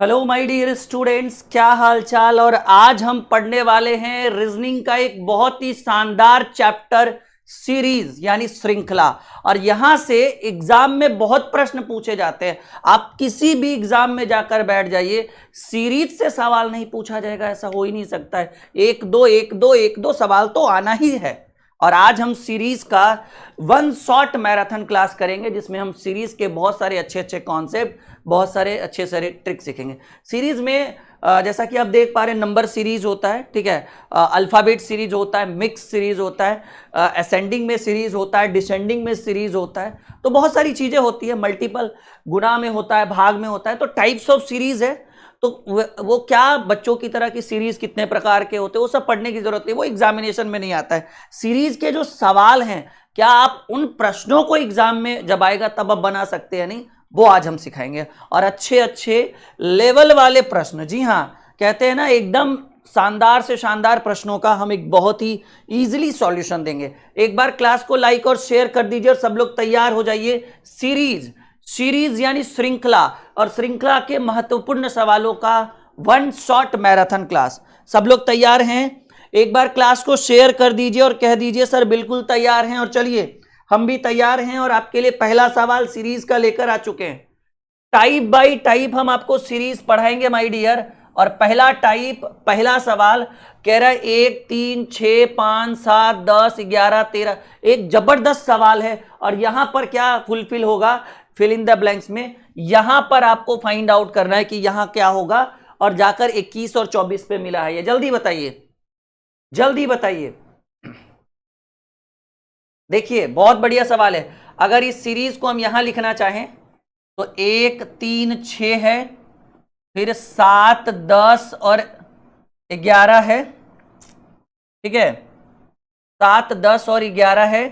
Hello my dear students, क्या हाल चाल। और आज हम पढ़ने वाले हैं रीजनिंग का एक बहुत ही शानदार चैप्टर सीरीज यानी श्रृंखला। और यहां से एग्जाम में बहुत प्रश्न पूछे जाते हैं। आप किसी भी एग्जाम में जाकर बैठ जाइए, सीरीज से सवाल नहीं पूछा जाएगा, ऐसा हो ही नहीं सकता है। एक दो सवाल तो आना ही है। और आज हम सीरीज का वन शॉट मैराथन क्लास करेंगे, जिसमें हम सीरीज के बहुत सारे अच्छे कॉन्सेप्ट, बहुत सारे अच्छे ट्रिक सीखेंगे। सीरीज में जैसा कि आप देख पा रहे हैं, नंबर सीरीज होता है, ठीक है, अल्फाबेट सीरीज होता है, मिक्स सीरीज होता है, असेंडिंग में सीरीज होता है, डिसेंडिंग में सीरीज होता है। तो बहुत सारी चीजें होती है, मल्टीपल गुणा में होता है, भाग में होता है। तो टाइप्स ऑफ सीरीज है। तो वो क्या बच्चों की तरह की सीरीज कितने प्रकार के होते हैं, वो सब पढ़ने की जरूरत नहीं, वो एग्जामिनेशन में नहीं आता है। सीरीज के जो सवाल हैं, क्या आप उन प्रश्नों को एग्जाम में जब आएगा तब आप बना सकते हैं, नहीं, वो आज हम सिखाएंगे। और अच्छे लेवल वाले प्रश्न, जी हाँ, कहते हैं ना, एकदम शानदार से शानदार प्रश्नों का हम एक बहुत ही इजीली सॉल्यूशन देंगे। एक बार क्लास को लाइक और शेयर कर दीजिए और सब लोग तैयार हो जाइए। सीरीज यानी श्रृंखला, और श्रृंखला के महत्वपूर्ण सवालों का वन शॉट मैराथन क्लास। सब लोग तैयार हैं? एक बार क्लास को शेयर कर दीजिए और कह दीजिए सर बिल्कुल तैयार हैं। और चलिए, हम भी तैयार हैं और आपके लिए पहला सवाल सीरीज का लेकर आ चुके हैं। टाइप बाय टाइप हम आपको सीरीज पढ़ाएंगे माय डियर। और पहला सवाल कह रहा है 1, 3, 6, 5, 7, 10, 11, 13। एक जबरदस्त सवाल है। और यहां पर क्या फुलफिल होगा, फिल इन द ब्लैंक्स में। यहां पर आपको फाइंड आउट करना है कि यहां क्या होगा, और जाकर 21 और 24 पे मिला है ये। जल्दी बताइए, जल्दी बताइए। देखिए, बहुत बढ़िया सवाल है। अगर इस सीरीज को हम यहां लिखना चाहें तो 1, 3, 6 है, फिर 7, 10 और 11 है, ठीक है, 7, 10 और 11 है,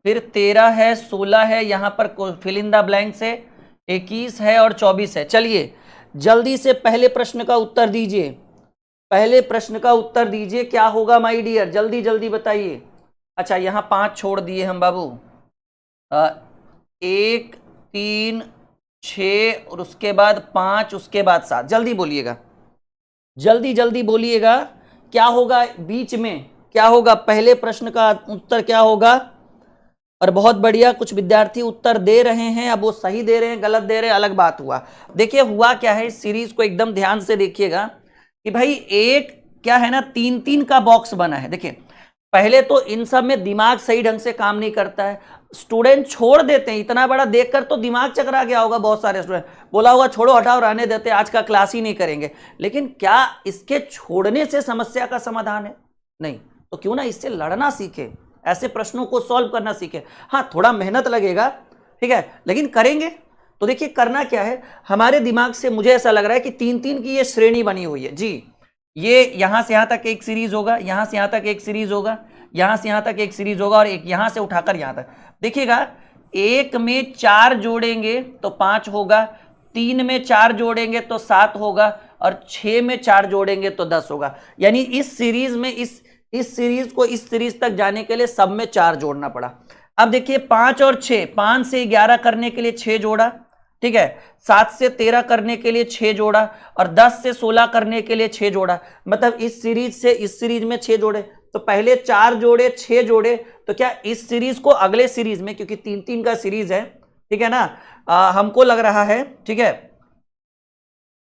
फिर 13 है, 16 है, यहां पर फिल इन द ब्लैंक्स है, 21 है और 24 है। चलिए जल्दी से पहले प्रश्न का उत्तर दीजिए। पहले प्रश्न का उत्तर दीजिए, क्या होगा माय डियर, जल्दी जल्दी बताइए। अच्छा, यहां 5 छोड़ दिए हम बाबू। 1, 3, 6 और उसके बाद 5, उसके बाद 7। जल्दी बोलिएगा, जल्दी जल्दी बोलिएगा, क्या होगा बीच में, क्या होगा पहले प्रश्न का उत्तर क्या होगा। और बहुत बढ़िया, कुछ विद्यार्थी उत्तर दे रहे हैं। अब वो सही दे रहे हैं गलत दे रहे हैं अलग बात हुआ। देखिए हुआ क्या है, इस सीरीज को एकदम ध्यान से देखिएगा कि भाई एक क्या है ना, 3-3 का बॉक्स बना है। देखिए पहले तो इन सब में दिमाग सही ढंग से काम नहीं करता है, स्टूडेंट छोड़ देते हैं। इतना बड़ा देखकर तो दिमाग चकरा गया होगा बहुत सारे स्टूडेंट, बोला होगा छोड़ो हटाओ रहने देते, आज का क्लास ही नहीं करेंगे। लेकिन क्या इसके छोड़ने से समस्या का समाधान है? नहीं। तो क्यों ना इससे लड़ना सीखे, ऐसे प्रश्नों को सॉल्व करना सीखे। हाँ, थोड़ा मेहनत लगेगा, ठीक है, लेकिन करेंगे। तो देखिए करना क्या है, हमारे दिमाग से मुझे ऐसा लग रहा है कि 3-3 की ये श्रेणी बनी हुई है जी। ये यहां से यहां तक एक सीरीज होगा, यहां से यहां तक एक सीरीज होगा, यहां से यहां तक एक सीरीज होगा, और एक यहां से उठाकर यहां तक। देखिएगा, 1 में 4 जोड़ेंगे तो 5 होगा, 3 में 4 जोड़ेंगे तो 7 होगा, और 6 में 4 जोड़ेंगे तो 10 होगा। यानी इस सीरीज में इस सीरीज को इस सीरीज तक जाने के लिए सब में 4 जोड़ना पड़ा। अब देखिए 5 और 6, 5 से 11 करने के लिए 6 जोड़ा, ठीक है, 7 से 13 करने के लिए 6 जोड़ा, और 10 से 16 करने के लिए 6 जोड़ा। मतलब इस सीरीज से इस सीरीज में 6 जोड़े, तो पहले 4 जोड़े 6 जोड़े, तो क्या इस सीरीज को अगले सीरीज में, क्योंकि 3-3 का सीरीज है, ठीक है ना, हमको लग रहा है, ठीक है,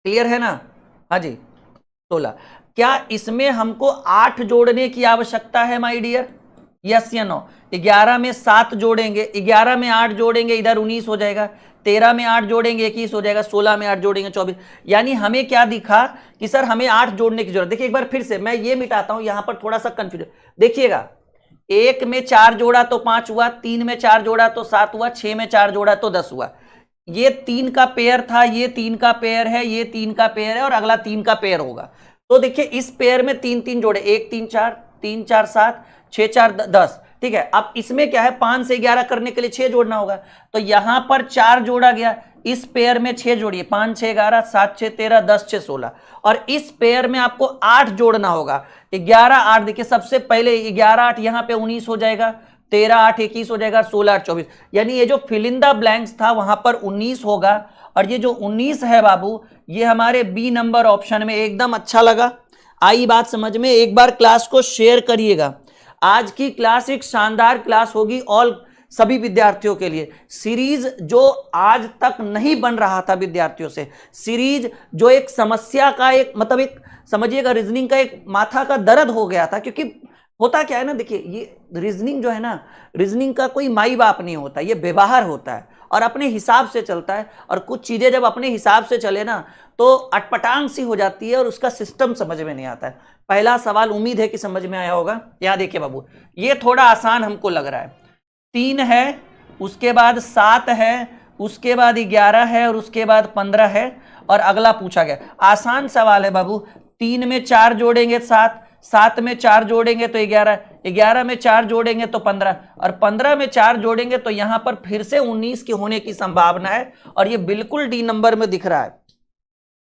क्लियर है ना, हाँ जी, 16। क्या इसमें हमको 8 जोड़ने की आवश्यकता है माय डियर, यस या नो? 11 में 7 जोड़ेंगे, 11 में 8 जोड़ेंगे, इधर 19 हो जाएगा, 13 में 8 जोड़ेंगे 21 हो जाएगा, 16 में 8 जोड़ेंगे 24। यानी हमें क्या दिखा कि सर हमें 8 जोड़ने की जरूरत। देखिए एक बार फिर से मैं ये मिटाता हूं, यहां पर थोड़ा सा कंफ्यूजन। देखिएगा, 1 में 4 जोड़ा तो 5 हुआ, 3 में 4 जोड़ा तो 7 हुआ, 6 में 4 जोड़ा तो 10 हुआ। ये 3 का पेयर था, ये 3 का पेयर है, ये 3 का पेयर है, और अगला 3 का पेयर होगा। तो देखिए इस पेयर में 3-3 जोड़े, 1, 3, 4, 3, 4, 7, 6, 4, 10, ठीक है। अब इसमें क्या है, 5 से 11 करने के लिए 6 जोड़ना होगा, तो यहां पर 4 जोड़ा गया, इस पेयर में 6 जोड़िए, 5, 6, 11, 7, 6, 13, 10, 6, 16, और इस पेयर में आपको 8 जोड़ना होगा। 11, 8, देखिए सबसे पहले 11, 8 यहां पे 19 हो जाएगा, 13, 8, 21 हो जाएगा, 16, 8, 24। यानी ये जो फिल इन द ब्लैंक्स था वहां पर 19 होगा, और ये जो 19 है बाबू, ये हमारे बी नंबर ऑप्शन में। एकदम अच्छा लगा, आई बात समझ में। एक बार क्लास को शेयर करिएगा। आज की क्लास एक शानदार क्लास होगी ऑल सभी विद्यार्थियों के लिए। सीरीज जो आज तक नहीं बन रहा था विद्यार्थियों से, सीरीज जो एक समस्या का एक मतलब एक समझिएगा रीजनिंग का एक माथा का दर्द हो गया था। क्योंकि होता क्या है ना, देखिए ये रीजनिंग जो है ना, रीजनिंग का कोई माई बाप नहीं होता, ये व्यवहार होता है और अपने हिसाब से चलता है। और कुछ चीजें जब अपने हिसाब से चले ना तो अटपटांग सी हो जाती है और उसका सिस्टम समझ में नहीं आता है। पहला सवाल उम्मीद है कि समझ में आया होगा। यहाँ देखिए बाबू, ये थोड़ा आसान हमको लग रहा है। 3 है, उसके बाद 7 है, उसके बाद 11 है और उसके बाद 15 है और अगला पूछा गया। आसान सवाल है बाबू। 3 में 4 जोड़ेंगे 7, 7 में 4 जोड़ेंगे तो 11, 11 में 4 जोड़ेंगे तो 15 और 15 में 4 जोड़ेंगे तो यहां पर फिर से 19 के होने की संभावना है। और ये बिल्कुल डी नंबर में दिख रहा है,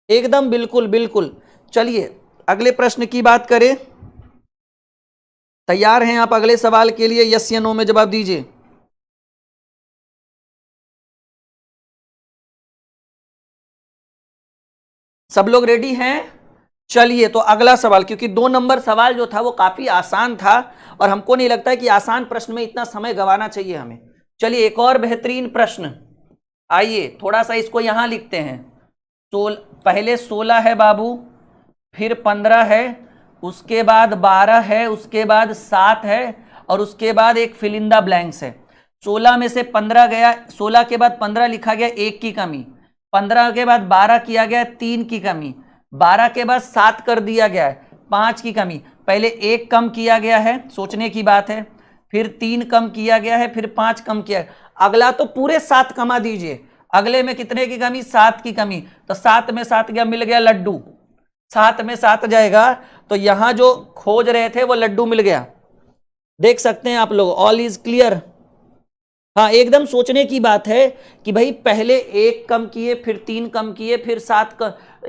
एकदम बिल्कुल बिल्कुल। चलिए अगले प्रश्न की बात करें। तैयार हैं आप अगले सवाल के लिए? यस या नो में जवाब दीजिए। सब लोग रेडी हैं? चलिए तो अगला सवाल, क्योंकि 2 नंबर सवाल जो था वो काफी आसान था और हमको नहीं लगता है कि आसान प्रश्न में इतना समय गंवाना चाहिए हमें। चलिए एक और बेहतरीन प्रश्न, आइए थोड़ा सा इसको यहां लिखते हैं। पहले 16 है बाबू, फिर 15 है, उसके बाद 12 है, उसके बाद 7 है और उसके बाद एक फिल इन द ब्लैंक्स है। 16 में से 15 गया, 16 के बाद 15 लिखा गया, 1 की कमी। 15 के बाद 12 किया गया, 3 की कमी। 12 के बाद 7 कर दिया गया है, 5 की कमी। पहले 1 कम किया गया है, सोचने की बात है, फिर 3 कम किया गया है, फिर 5 कम किया। अगला तो पूरे 7 कमा दीजिए। अगले में कितने की कमी? 7 की कमी। तो 7 में 7 गया, मिल गया लड्डू। 7 में 7 जाएगा तो यहां जो खोज रहे थे वो लड्डू मिल गया। देख सकते हैं आप लोग, ऑल इज क्लियर। हाँ एकदम सोचने की बात है कि भाई पहले 1 कम किए, फिर 3 कम किए, फिर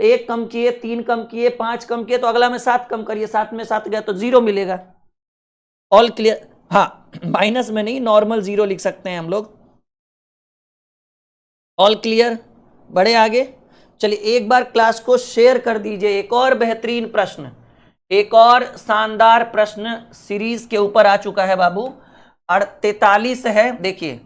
1 कम किए, 3 कम किए, 5 कम किए, तो अगला में 7 कम करिए। 7 में 7 गया तो 0 मिलेगा। All clear? हाँ माइनस में नहीं, नॉर्मल 0 लिख सकते हैं हम लोग। All clear? बढ़े आगे। चलिए एक बार क्लास को शेयर कर दीजिए। एक और बेहतरीन प्रश्न, एक और शानदार प्रश्न सीरीज के ऊपर आ चुका है बाबू। 43 है, देखिए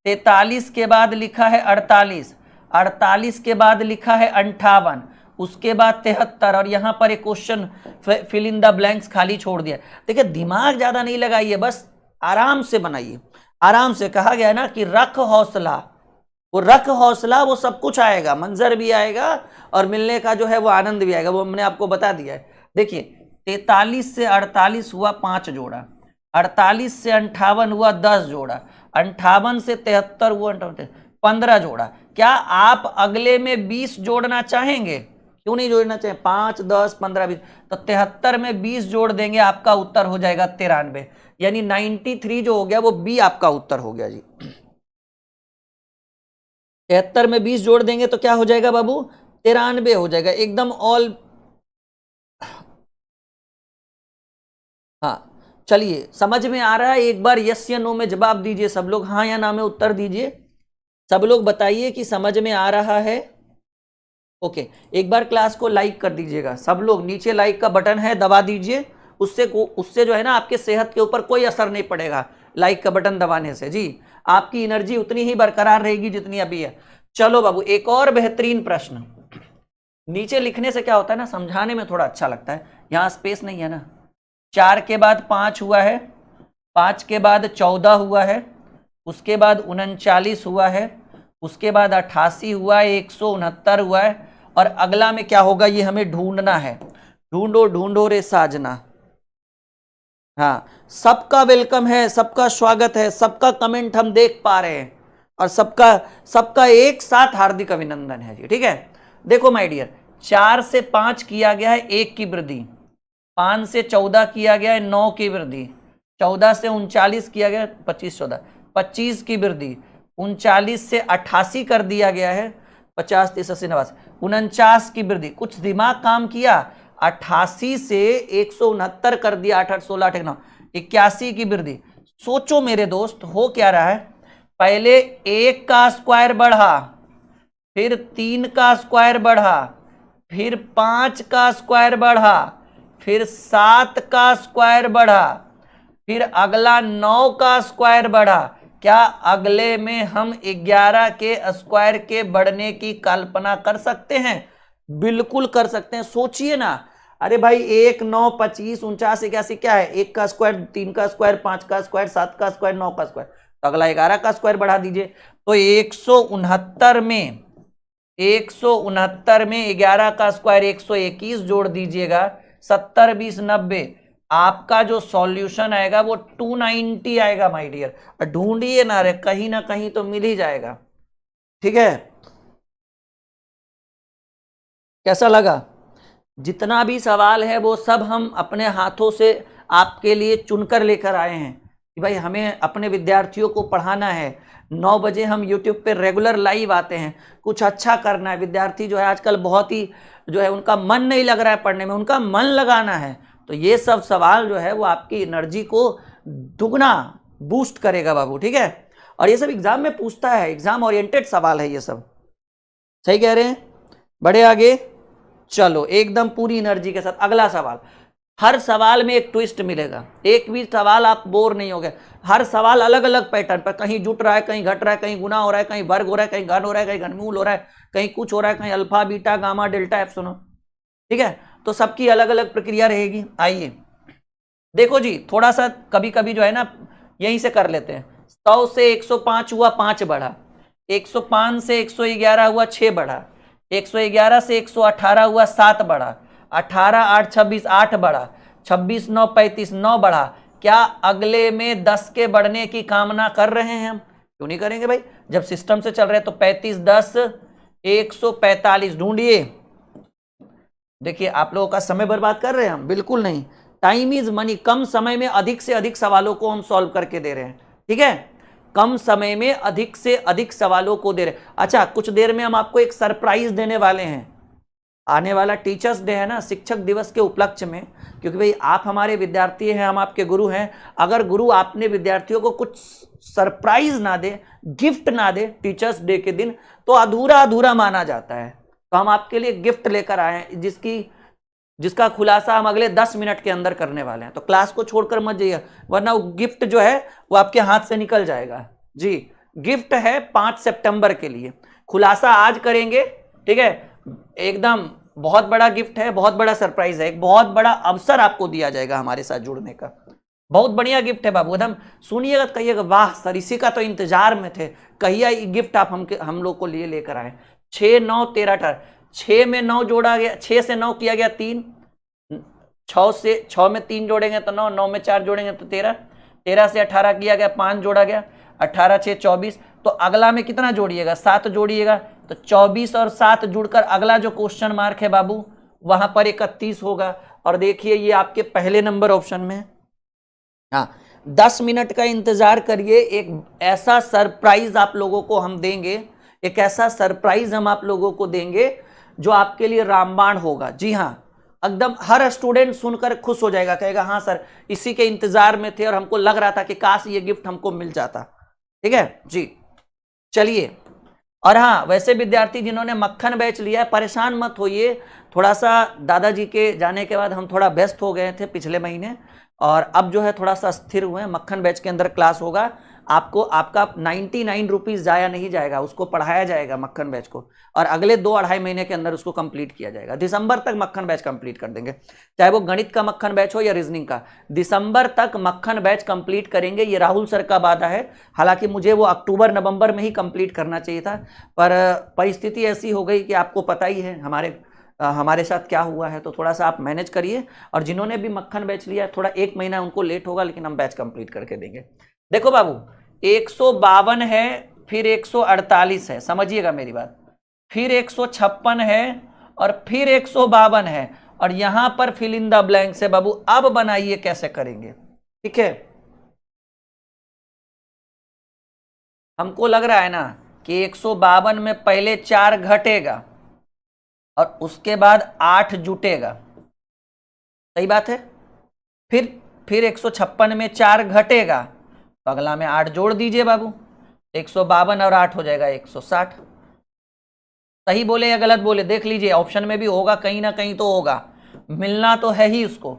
43 के बाद लिखा है 48, 48 के बाद लिखा है 58, उसके बाद 73 और यहां पर एक question fill in the blanks खाली छोड़ दिया। देखिए दिमाग ज्यादा नहीं लगाइए, बस आराम से बनाइए, आराम से। कहा गया ना कि रख हौसला, वो रख हौसला, वो सब कुछ आएगा, मंजर भी आएगा और मिलने का जो है वो आनंद भी आएगा। वो हमने आपको बता दिया है। देखिए 43 से 48 हुआ 5 जोड़ा, 48 से 58 हुआ 10 जोड़ा, 58 से 73 हुआ 15 जोड़ा। क्या आप अगले में 20 जोड़ना चाहेंगे? क्यों नहीं जोड़ना चाहें? 5, 10, 15, 20, तो 73 में 20 जोड़ देंगे, आपका उत्तर हो जाएगा 93। यानी 93 जो हो गया वो बी आपका उत्तर हो गया जी। 73 में 20 जोड़ देंगे तो क्या हो जाएगा बाबू? 93 हो जाएगा, एकदम ऑल। हाँ चलिए समझ में आ रहा है? एक बार यस या नो में जवाब दीजिए सब लोग, हाँ या ना में उत्तर दीजिए। सब लोग बताइए कि समझ में आ रहा है। ओके, एक बार क्लास को लाइक कर दीजिएगा सब लोग, नीचे लाइक का बटन है दबा दीजिए। उससे जो है ना आपके सेहत के ऊपर कोई असर नहीं पड़ेगा लाइक का बटन दबाने से जी। आपकी एनर्जी उतनी ही बरकरार रहेगी जितनी अभी है। चलो बाबू एक और बेहतरीन प्रश्न। नीचे लिखने से क्या होता है ना, समझाने में थोड़ा अच्छा लगता है, यहां स्पेस नहीं है ना। 4 के बाद 5 हुआ है, 5 के बाद 14 हुआ है, उसके बाद 39 हुआ है, उसके बाद 88 हुआ है, 169 हुआ है और अगला में क्या होगा ये हमें ढूंढना है। ढूंढो ढूंढो रे साजना। हाँ सबका वेलकम है, सबका स्वागत है, सबका कमेंट हम देख पा रहे हैं और सबका एक साथ हार्दिक अभिनंदन है जी। ठीक है, देखो माय डियर, 4 से 5 किया गया है 1 की वृद्धि, 5 से 14 किया गया है 9 की वृद्धि, 14 से 39 किया गया 25 14 25 की वृद्धि, 39 से 88 कर दिया गया है, 50 30 80 90 49 की वृद्धि। कुछ दिमाग काम किया, 88 से 169 कर दिया, 8 8 16 8 9 81 की वृद्धि। सोचो मेरे दोस्त हो क्या रहा है, पहले 1 का स्क्वायर बढ़ा, फिर 3 का स्क्वायर बढ़ा, फिर 5 का स्क्वायर बढ़ा, फिर 7 का स्क्वायर बढ़ा, फिर अगला 9 का स्क्वायर बढ़ा। क्या अगले में हम 11 के स्क्वायर के बढ़ने की कल्पना कर सकते हैं? बिल्कुल कर सकते हैं। सोचिए ना, अरे भाई 1 9 25 49 81 क्या है? 1 का स्क्वायर, 3 का स्क्वायर, 5 का स्क्वायर, 7 का स्क्वायर, 9 का स्क्वायर, तो अगला 11 का स्क्वायर बढ़ा दीजिए। तो 169 में 11 का स्क्वायर 121 जोड़ दीजिएगा, 70 20 90, आपका जो सॉल्यूशन आएगा वो 290 आएगा माय डियर। ढूंढिए ना रे, कहीं ना कहीं तो मिल ही जाएगा। ठीक है, कैसा लगा? जितना भी सवाल है वो सब हम अपने हाथों से आपके लिए चुनकर लेकर आए हैं कि भाई हमें अपने विद्यार्थियों को पढ़ाना है। 9 बजे हम YouTube पे रेगुलर लाइव आते हैं, कुछ अच्छा करना है। विद्यार्थी जो है आजकल बहुत ही जो है उनका मन नहीं लग रहा है पढ़ने में, उनका मन लगाना है। तो ये सब सवाल जो है वो आपकी एनर्जी को दुगना बूस्ट करेगा बाबू। ठीक है, और ये सब एग्जाम में पूछता है, एग्जाम ओरिएंटेड सवाल है ये सब। सही कह रहे हैं? बढ़े आगे, चलो एकदम पूरी एनर्जी के साथ अगला सवाल। हर सवाल में एक ट्विस्ट मिलेगा, एक भी सवाल आप बोर नहीं होगे। हर सवाल अलग अलग पैटर्न पर, कहीं जुट रहा है, कहीं घट रहा है, कहीं गुना हो रहा है, कहीं वर्ग हो रहा है, कहीं घन हो रहा है, कहीं घनमूल हो रहा है, कहीं कुछ हो रहा है, कहीं alpha beta gamma delta epsilon. ठीक है, तो सबकी अलग अलग प्रक्रिया रहेगी। आइए देखो जी, थोड़ा सा कभी कभी जो है ना यहीं से कर लेते हैं। 100 से 105 हुआ, 5 बढ़ा। 105 से 111 हुआ, 6 बढ़ा। 111 से 118 हुआ, 7 बढ़ा। 18 8 26 8 बढ़ा। 26 9 35 9 बढ़ा। क्या अगले में 10 के बढ़ने की कामना कर रहे हैं हम? क्यों नहीं करेंगे भाई, जब सिस्टम से चल रहे हैं। तो 35 10 145। ढूंढिए। देखिए आप लोगों का समय बर्बाद कर रहे हैं हम? बिल्कुल नहीं। Time is money. कम समय में अधिक से अधिक सवालों को हम सॉल्व करके दे रहे हैं। ठीक है, कम समय में अधिक से अधिक सवालों को दे रहे हैं। अच्छा, कुछ देर में हम आपको एक सरप्राइज देने वाले हैं। आने वाला टीचर्स डे है ना, शिक्षक दिवस के उपलक्ष्य में, क्योंकि भाई आप हमारे विद्यार्थी हैं, हम आपके गुरु हैं। अगर गुरु आपने विद्यार्थियों को कुछ सरप्राइज ना दे, गिफ्ट ना दे टीचर्स डे के दिन, तो अधूरा अधूरा माना जाता है। तो हम आपके लिए गिफ्ट लेकर आए हैं, जिसका खुलासा हम अगले 10 मिनट के अंदर करने वाले हैं। तो क्लास को छोड़कर मत जाइए, वरना वो गिफ्ट जो है वो आपके हाथ से निकल जाएगा। जी, गिफ्ट है 5 सितंबर के लिए, खुलासा आज करेंगे। ठीक है, एकदम बहुत बड़ा गिफ्ट है, बहुत बड़ा सरप्राइज है, एक बहुत बड़ा अवसर आपको दिया जाएगा हमारे साथ जुड़ने का। बहुत बढ़िया गिफ्ट है बाबू, एकदम सुनिएगा, कहिएगा वाह सर, इसी का तो इंतजार में थे, कहिए ये गिफ्ट आप हम लोग को लिए लेकर आए। 6 9 13 18, 6 में 9 जोड़ा गया, 6 से 9 किया गया 3, 6 में 3 जोड़ेंगे तो 9, 9 में 4 जोड़ेंगे तो 13, 13 से 18 किया गया, 5 जोड़ा गया, 18 6 24। तो अगला में कितना जोड़िएगा? 7 जोड़िएगा। तो 24 और 7 जुड़कर अगला जो क्वेश्चन मार्क है बाबू वहां पर 31 होगा। और देखिए ये आपके पहले नंबर ऑप्शन में। हाँ, 10 मिनट का इंतजार करिए, एक ऐसा सरप्राइज आप लोगों को हम देंगे, एक ऐसा सरप्राइज हम आप लोगों को देंगे जो आपके लिए रामबाण होगा। जी हाँ, एकदम हर स्टूडेंट सुनकर खुश हो जाएगा, कहेगा हाँ सर, इसी के इंतजार में थे और हमको लग रहा था कि काश ये गिफ्ट हमको मिल जाता। ठीक है जी, चलिए। और हाँ, वैसे विद्यार्थी जिन्होंने मक्खन बैच लिया है, परेशान मत होइए। थोड़ा सा दादाजी के जाने के बाद हम थोड़ा व्यस्त हो गए थे पिछले महीने, और अब जो है थोड़ा सा स्थिर हुए हैं। मक्खन बैच के अंदर क्लास होगा, आपको आपका 99 रुपीज़ जाया नहीं जाएगा, उसको पढ़ाया जाएगा मक्खन बैच को, और अगले 2-2.5 महीने के अंदर उसको कंप्लीट किया जाएगा। दिसंबर तक मक्खन बैच कंप्लीट कर देंगे, चाहे वो गणित का मक्खन बैच हो या रीजनिंग का। दिसंबर तक मक्खन बैच कंप्लीट करेंगे, ये राहुल सर का वादा है। हालांकि मुझे वो अक्टूबर नवंबर में ही कंप्लीट करना चाहिए था, पर परिस्थिति ऐसी हो गई कि आपको पता ही है हमारे साथ क्या हुआ है। तो थोड़ा सा आप मैनेज करिए, और जिन्होंने भी मक्खन बैच लिया है थोड़ा 1 महीना उनको लेट होगा, लेकिन हम बैच कंप्लीट करके देंगे। देखो बाबू, 152 है, फिर 148 है, समझिएगा मेरी बात, फिर 156 है, और फिर 152 है, और यहां पर फिल इन द ब्लैंक्स है बाबू। अब बनाइए कैसे करेंगे। ठीक है, हमको लग रहा है ना कि 152 में पहले 4 घटेगा और उसके बाद 8 जुटेगा, सही बात है। फिर 156 में 4 घटेगा, तो अगला में 8 जोड़ दीजिए बाबू, 152 और 8 हो जाएगा 160। सही बोले या गलत बोले देख लीजिए, ऑप्शन में भी होगा, कहीं ना कहीं तो होगा, मिलना तो है ही उसको।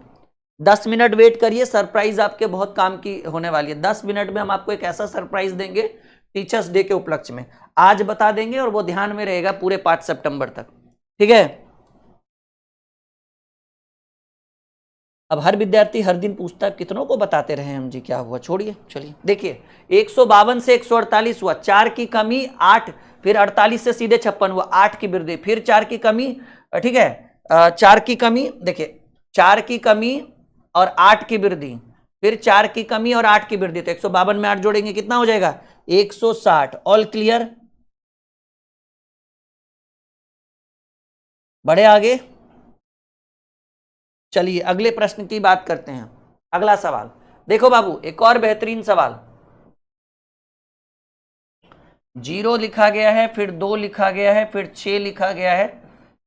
10 मिनट वेट करिए, सरप्राइज आपके बहुत काम की होने वाली है। 10 मिनट में हम आपको एक ऐसा सरप्राइज देंगे टीचर्स डे के उपलक्ष्य में, आज बता देंगे और वो ध्यान में रहेगा पूरे 5 सितंबर तक, ठीक है। अब हर विद्यार्थी हर दिन पूछता है कितनों को बताते रहे हम जी क्या हुआ, छोड़िए। चलिए देखिए 152 से 148 हुआ, 4 की कमी 8, फिर 48 से सीधे 56 हुआ, 8 की वृद्धि, फिर 4 की कमी, ठीक है, 4 की कमी, देखिए 4 की कमी और 8 की वृद्धि, फिर 4 की कमी और 8 की वृद्धि, तो 152 में 8 जोड़ेंगे कितना हो जाएगा 160। ऑल क्लियर, बढ़े आगे। चलिए अगले प्रश्न की बात करते हैं। अगला सवाल देखो बाबू, एक और बेहतरीन सवाल। 0 लिखा गया है, फिर 2 लिखा गया है, फिर 6 लिखा गया है,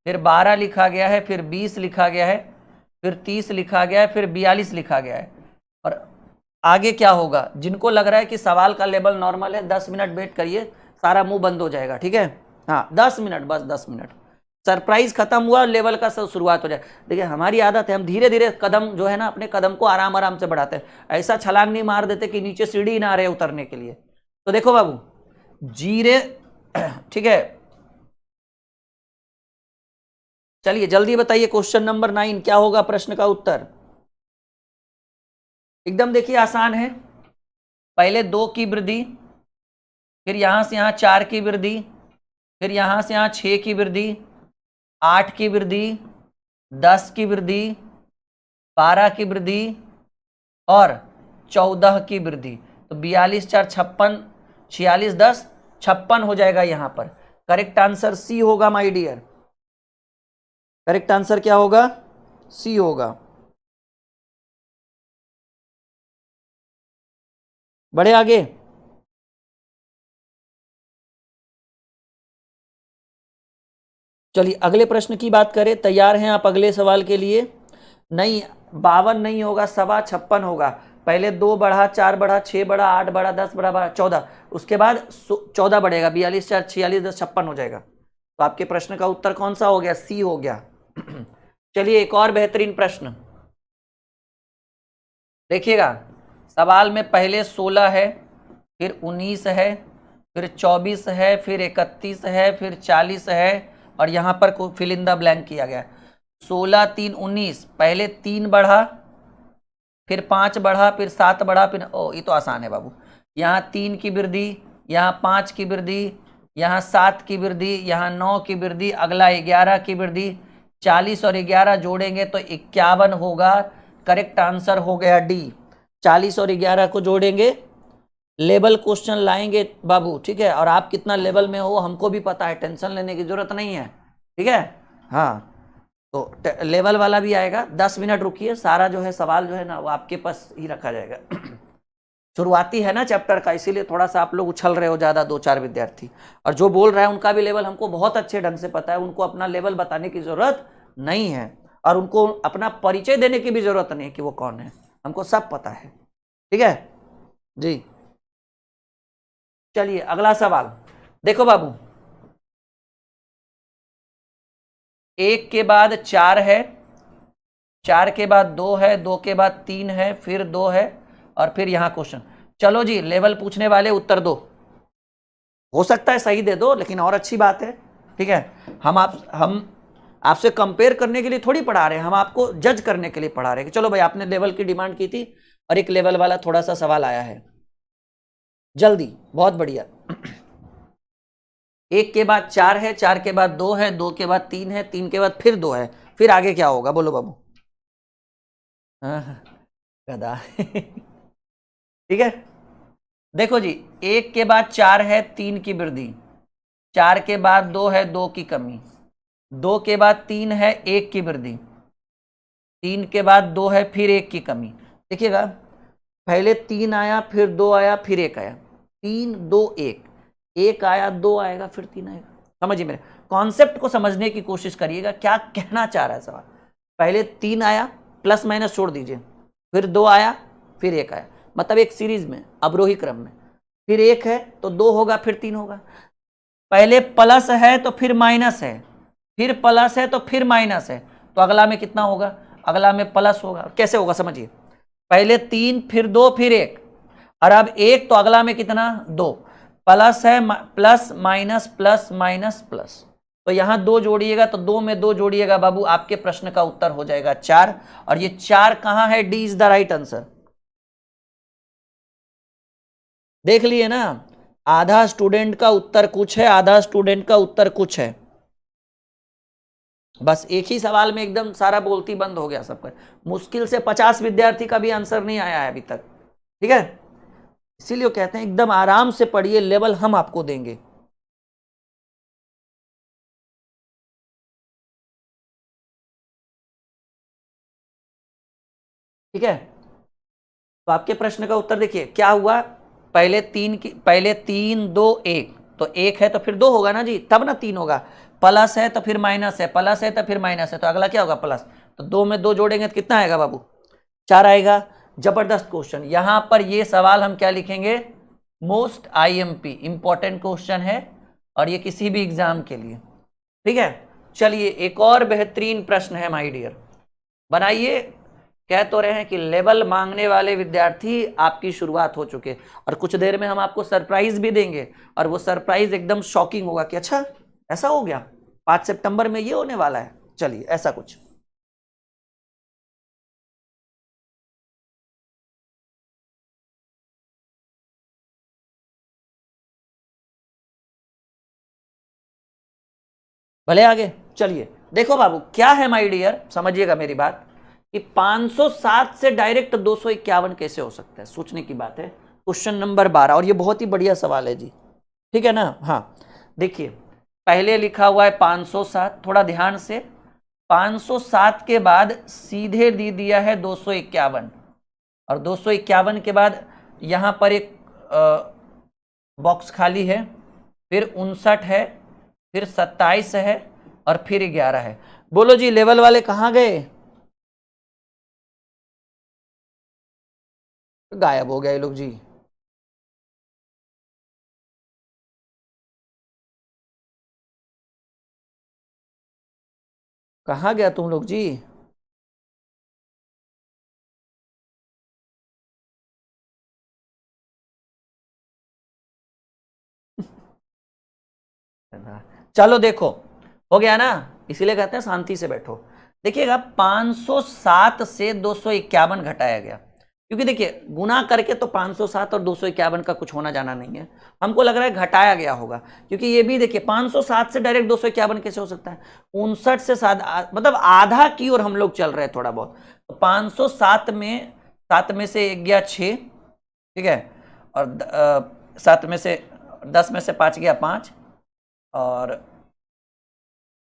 फिर 12 लिखा गया है, फिर 20 लिखा गया है, फिर 30 लिखा गया है, फिर 42 लिखा गया है। और आगे क्या होगा? जिनको लग रहा है कि सवाल का लेवल नॉर्मल है 10 मिनट वेट करिए, सारा मुंह बंद हो जाएगा, ठीक है। हाँ 10 मिनट, बस 10 मिनट, सरप्राइज खत्म हुआ, लेवल का शुरुआत हो जाए। देखिए हमारी आदत है, हम धीरे धीरे कदम जो है ना, अपने कदम को आराम आराम से बढ़ाते हैं, ऐसा छलांग नहीं मार देते कि नीचे सीढ़ी ना रहे उतरने के लिए। तो देखो बाबू जीरे, ठीक है, चलिए जल्दी बताइए क्वेश्चन नंबर 9 क्या होगा प्रश्न का उत्तर। एकदम देखिए आसान है, पहले 2 की वृद्धि, फिर यहां से यहां 4 की वृद्धि, फिर यहां से यहां 6 की वृद्धि, 8 की वृद्धि, 10 की वृद्धि, 12 की वृद्धि और 14 की वृद्धि। तो 42 4 56, 46 10 56 हो जाएगा यहां पर। करेक्ट आंसर सी होगा माय डियर, करेक्ट आंसर क्या होगा? सी होगा। बढ़े आगे। चलिए अगले प्रश्न की बात करें, तैयार हैं आप अगले सवाल के लिए? नहीं 52 नहीं होगा, 56 होगा। पहले 2 बढ़ा, 4 बढ़ा, 6 बढ़ा, 8 बढ़ा, 10 बढ़ा, 14, उसके बाद 14 बढ़ेगा, 42 4 46 10 56 हो जाएगा। तो आपके प्रश्न का उत्तर कौन सा हो गया? सी हो गया। चलिए एक और बेहतरीन प्रश्न देखिएगा, सवाल में पहले 16 है, फिर 19 है, फिर 24 है, फिर 31 है, फिर 40 है और यहाँ पर फिल इन द ब्लैंक किया गया। 16 3 19, पहले 3 बढ़ा, फिर 5 बढ़ा, फिर 7 बढ़ा, फिर ये तो आसान है बाबू, यहाँ 3 की वृद्धि, यहाँ 5 की वृद्धि, यहाँ 7 की वृद्धि, यहाँ 9 की वृद्धि, अगला 11 की वृद्धि, 40 और 11 जोड़ेंगे तो 51 होगा। करेक्ट आंसर हो गया डी। 40 और 11 को जोड़ेंगे, लेवल क्वेश्चन लाएंगे बाबू, ठीक है। और आप कितना लेवल में हो हमको भी पता है, टेंशन लेने की जरूरत नहीं है, ठीक है। हाँ तो लेवल वाला भी आएगा। 10 मिनट रुकिए, सारा जो है सवाल जो है ना वो आपके पास ही रखा जाएगा। शुरुआती है ना चैप्टर का, इसीलिए थोड़ा सा आप लोग उछल रहे हो ज़्यादा, 2-4 विद्यार्थी। और जो बोल रहा है उनका भी लेवल हमको बहुत अच्छे ढंग से पता है, उनको अपना लेवल बताने की जरूरत नहीं है और उनको अपना परिचय देने की भी जरूरत नहीं है कि वो कौन है, हमको सब पता है, ठीक है जी। चलिए अगला सवाल देखो बाबू, 1 के बाद 4 है, 4 के बाद 2 है, 2 के बाद 3 है, फिर 2 है और फिर यहां क्वेश्चन। चलो जी लेवल पूछने वाले उत्तर दो, हो सकता है सही दे दो लेकिन और अच्छी बात है, ठीक है। हम आपसे कंपेयर करने के लिए थोड़ी पढ़ा रहे हैं, हम आपको जज करने के लिए पढ़ा रहे हैं कि चलो भाई आपने लेवल की डिमांड की थी और एक लेवल वाला थोड़ा सा सवाल आया है, जल्दी, बहुत बढ़िया। 1 के बाद 4 है, 4 के बाद 2 है, 2 के बाद 3 है, 3 के बाद फिर 2 है, फिर आगे क्या होगा बोलो बाबू? गधा। ठीक है देखो जी, 1 के बाद 4 है, 3 की वृद्धि, 4 के बाद 2 है, 2 की कमी, 2 के बाद 3 है, 1 की वृद्धि, 3 के बाद 2 है, फिर 1 की कमी। देखिएगा पहले 3 आया, फिर 2 आया, फिर 1 आया, 3 2 1, 1 आया, 2 आएगा, फिर 3 आएगा। समझिए मेरे कॉन्सेप्ट को समझने की कोशिश करिएगा, क्या कहना चाह रहा है सवाल। पहले 3 आया, प्लस माइनस छोड़ दीजिए, फिर 2 आया, फिर 1 आया, मतलब एक सीरीज में अवरोही क्रम में, फिर 1 है तो 2 होगा, फिर 3 होगा। पहले प्लस है तो फिर माइनस है, फिर प्लस है तो फिर माइनस है, तो अगला में कितना होगा, अगला में प्लस होगा। कैसे होगा समझिए, पहले 3 फिर 2 फिर 1, और अब 1 तो अगला में कितना 2, प्लस है plus minus plus minus plus, तो यहां 2 जोड़िएगा तो 2 में 2 जोड़िएगा बाबू, आपके प्रश्न का उत्तर हो जाएगा 4। और ये 4 कहां है, D is the right answer. देख लिए ना, आधा स्टूडेंट का उत्तर कुछ है, आधा स्टूडेंट का उत्तर कुछ है। बस एक ही सवाल में एकदम सारा बोलती बंद हो गया सबका। मुश्किल से 50 विद्यार्थी का भी आंसर नहीं आया है अभी तक, ठीक है। इसीलिए कहते हैं एकदम आराम से पढ़िए, लेवल हम आपको देंगे। ठीक है, तो आपके प्रश्न का उत्तर देखिए क्या हुआ, पहले 3 2 1, तो 1 है तो फिर 2 होगा ना जी, तब ना 3 होगा। प्लस है तो फिर माइनस है, प्लस है तो फिर माइनस है, तो अगला क्या होगा प्लस, तो 2 में 2 जोड़ेंगे तो कितना आएगा बाबू, 4 आएगा। जबरदस्त क्वेश्चन, यहां पर ये सवाल हम क्या लिखेंगे, मोस्ट आईएमपी इंपॉर्टेंट क्वेश्चन है, और ये किसी भी एग्जाम के लिए। ठीक है, चलिए एक और बेहतरीन प्रश्न है माय डियर, बनाइए। कह तो रहे हैं कि लेवल मांगने वाले विद्यार्थी आपकी शुरुआत हो चुके, और कुछ देर में हम आपको सरप्राइज भी देंगे, और वो सरप्राइज एकदम शॉकिंग होगा कि अच्छा ऐसा हो गया, 5 सितंबर में ये होने वाला है। चलिए ऐसा कुछ, भले आगे। चलिए देखो बाबू क्या है माय डियर, समझिएगा मेरी बात, कि 507 से डायरेक्ट 251 कैसे हो सकता है, सोचने की बात है। क्वेश्चन नंबर 12, और ये बहुत ही बढ़िया सवाल है जी, ठीक है ना। हाँ देखिए, पहले लिखा हुआ है 507, थोड़ा ध्यान से, 507 के बाद सीधे दे दिया है 251, और 251 के बाद यहां पर एक बॉक्स खाली है, फिर 59 है, फिर 27 है, और फिर 11 है। बोलो जी लेवल वाले कहां गए, गायब हो गए लोग जी। कहां गया तुम लोग जी। चलो देखो, हो गया ना, इसीलिए कहते हैं शांति से बैठो। देखिएगा 507 से 251 घटाया गया, क्योंकि देखिए गुना करके तो 507 और 251 का कुछ होना जाना नहीं है, हमको लग रहा है घटाया गया होगा, क्योंकि ये भी देखिए 507 से डायरेक्ट 251 कैसे हो सकता है, 59 से मतलब आधा की ओर हम लोग चल रहे हैं थोड़ा बहुत। तो 507 में 7 में से 1 गया 6, ठीक है, और 7 में से 10 में से 5 गया 5, और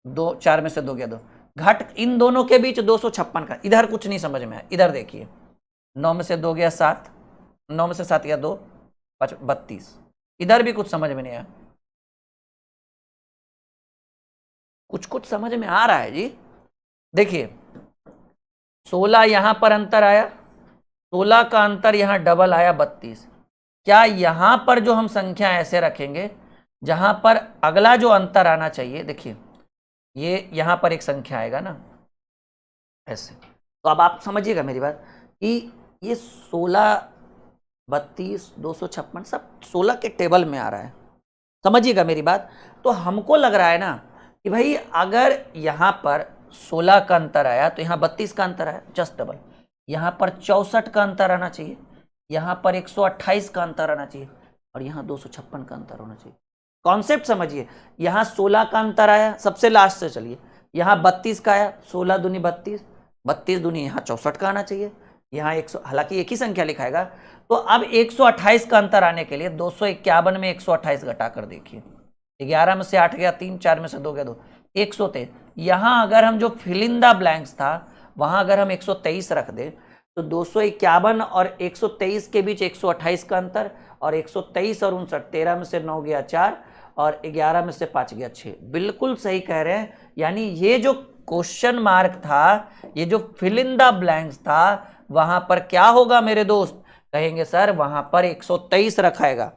2 4 में से 2 गया 2, घट इन दोनों के बीच 256 का, इधर कुछ नहीं समझ में आया, इधर देखिए 9 में से 2 गया 7, 9 में से 7 गया 2, 5 32, इधर भी कुछ समझ में नहीं आया, कुछ कुछ समझ में आ रहा है जी। देखिए 16 यहां पर अंतर आया, 16 का अंतर यहां डबल आया 32, क्या यहां पर जो हम संख्या ऐसे रखेंगे जहां पर अगला जो अंतर आना चाहिए, देखिए ये यहां पर एक संख्या आएगा ना ऐसे, तो अब आप समझिएगा मेरी बात कि ये 16 32 256 सब 16 के टेबल में आ रहा है, समझिएगा मेरी बात। तो हमको लग रहा है ना कि भाई अगर यहां पर 16 का अंतर आया तो यहां 32 का अंतर आया, जस्ट डबल, यहां पर 64 का अंतर आना चाहिए, यहां पर 128 का अंतर आना चाहिए, और यहां 256 का अंतर होना चाहिए। कॉन्सेप्ट समझिए, यहां 16 का अंतर आया, सबसे लास्ट से चलिए, यहां 32 का आया, 16 दूनी 32, 32 दूनी यहां 64 का आना चाहिए, यहां 100, हालांकि एक ही संख्या लिखाएगा। तो अब 128 का अंतर आने के लिए 251 में 128 घटा कर देखिए, 11 में से 8 गया 3, 4 में से 2 गया 2, 123। यहां अगर हम जो फिल इन द ब्लैंक्स था वहां अगर हम 123 रख दे, तो 251 और 123 के बीच 128 का अंतर, और 123 और 59, 13 में से 9 गया 4, और 11 में से 5 गया 6, बिल्कुल सही कह रहे हैं। यानी ये जो क्वेश्चन मार्क था, ये जो फिल इन द ब्लैंक्स था, वहां पर क्या होगा मेरे दोस्त, कहेंगे सर वहां पर 123 रखाएगा।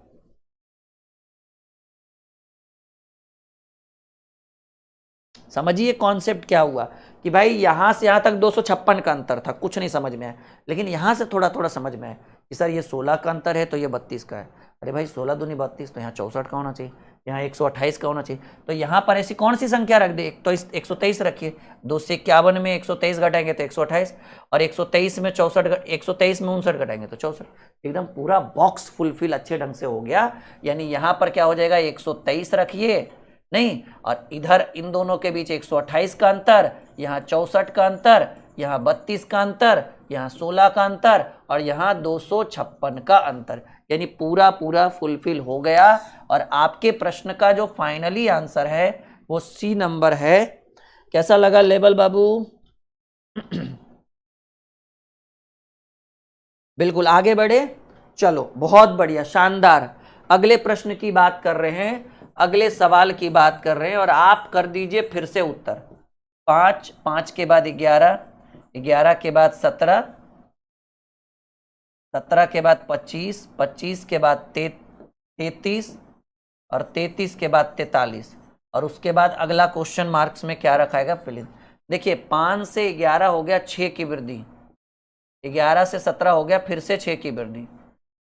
समझिए कॉन्सेप्ट क्या हुआ कि भाई यहाँ से यहाँ तक 256 का अंतर था, कुछ नहीं समझ में आया, लेकिन यहाँ से थोड़ा थोड़ा समझ में आया कि सर ये 16 का अंतर है तो ये 32 का है। अरे भाई 16 दूनी 32, तो यहाँ 64 का होना चाहिए, यहाँ 128 का होना चाहिए। तो यहाँ पर ऐसी कौन सी संख्या रख दे, तो 123 रखिए, 251 में 123 घटाएंगे तो 128, और 123 में 123 में 59 घटाएंगे तो 64। एकदम पूरा बॉक्स फुलफिल अच्छे ढंग से हो गया। यानी यहाँ पर क्या हो जाएगा, 123 रखिए नहीं, और इधर इन दोनों के बीच 128 का अंतर, यहाँ 64 का अंतर, यहाँ 32 का अंतर, यहाँ 16 का अंतर, और यहाँ 256 का अंतर। यानी पूरा पूरा फुलफिल हो गया। और आपके प्रश्न का जो फाइनली आंसर है वो सी नंबर है। कैसा लगा लेवल बाबू? बिल्कुल आगे बढ़े, चलो बहुत बढ़िया, शानदार। अगले प्रश्न की बात कर रहे हैं, अगले सवाल की बात कर रहे हैं, और आप कर दीजिए फिर से उत्तर। 5, 5 के बाद 11, 11 के बाद 17, 17 के बाद 25, 25 के बाद 33, और 33 के बाद 43, और उसके बाद अगला क्वेश्चन मार्क्स में क्या रखाएगा, फिल इन। देखिए 5 से 11 हो गया 6 की वृद्धि, 11 से 17 हो गया फिर से 6 की वृद्धि,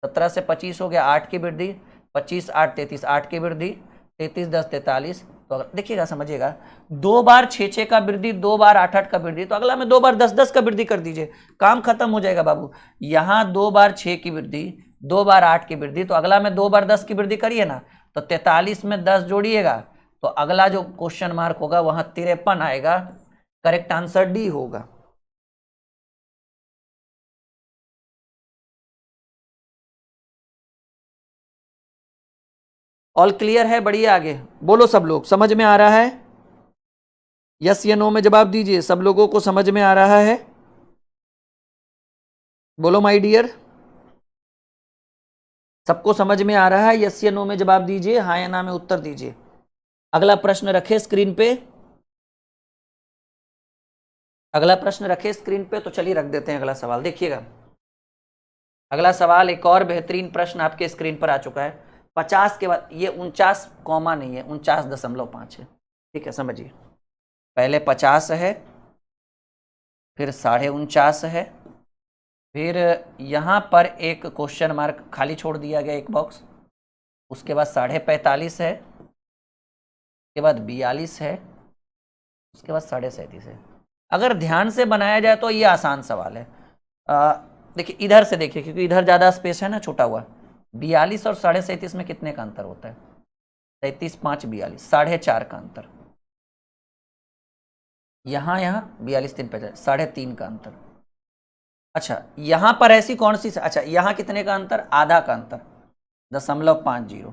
17 से 25 हो गया 8 की वृद्धि, 25 8 33 8 की वृद्धि, 33 10 43। तो देखिएगा समझिएगा, 2 बार 6 का वृद्धि, 2 बार 8 8 का वृद्धि, तो अगला में 2 बार 10 10 का वृद्धि कर दीजिए, काम खत्म हो जाएगा बाबू। यहाँ 2 बार 6 की वृद्धि, 2 बार 8 की वृद्धि, तो अगला में 2 बार 10 की वृद्धि करिए ना, तो 43 में 10 जोड़िएगा, तो अगला जो क्वेश्चन मार्क होगा वहां 53 आएगा। करेक्ट आंसर डी होगा। ऑल क्लियर है? बढ़िया, आगे बोलो सब लोग, समझ में आ रहा है? यस या नो में जवाब दीजिए, सब लोगों को समझ में आ रहा है? बोलो माय डियर, सबको समझ में आ रहा है? यस या नो में जवाब दीजिए, हाँ या ना में उत्तर दीजिए। अगला प्रश्न रखे स्क्रीन पे, अगला प्रश्न रखे स्क्रीन पे, तो चलिए रख देते हैं अगला सवाल। देखिएगा अगला सवाल, एक और बेहतरीन प्रश्न आपके स्क्रीन पर आ चुका है। 50 के बाद, ये 49 कॉमा नहीं है, 49.5 है, ठीक है, समझिए। पहले 50 है, फिर 49.5 है, फिर यहाँ पर एक क्वेश्चन मार्क खाली छोड़ दिया गया, एक बॉक्स, उसके बाद 45.5 है, उसके बाद 42 है, उसके बाद 37.5 है। अगर ध्यान से बनाया जाए तो ये आसान सवाल है। देखिए इधर से देखिए, क्योंकि इधर ज़्यादा स्पेस है ना, छोटा हुआ। 42 और 37.5 में कितने का अंतर होता है? 33 5 42, 4.5 का अंतर। यहाँ 42 3 50, 3.5 का अंतर। अच्छा यहाँ पर ऐसी कौन सी, अच्छा यहाँ कितने का अंतर? आधा का अंतर, 0.50।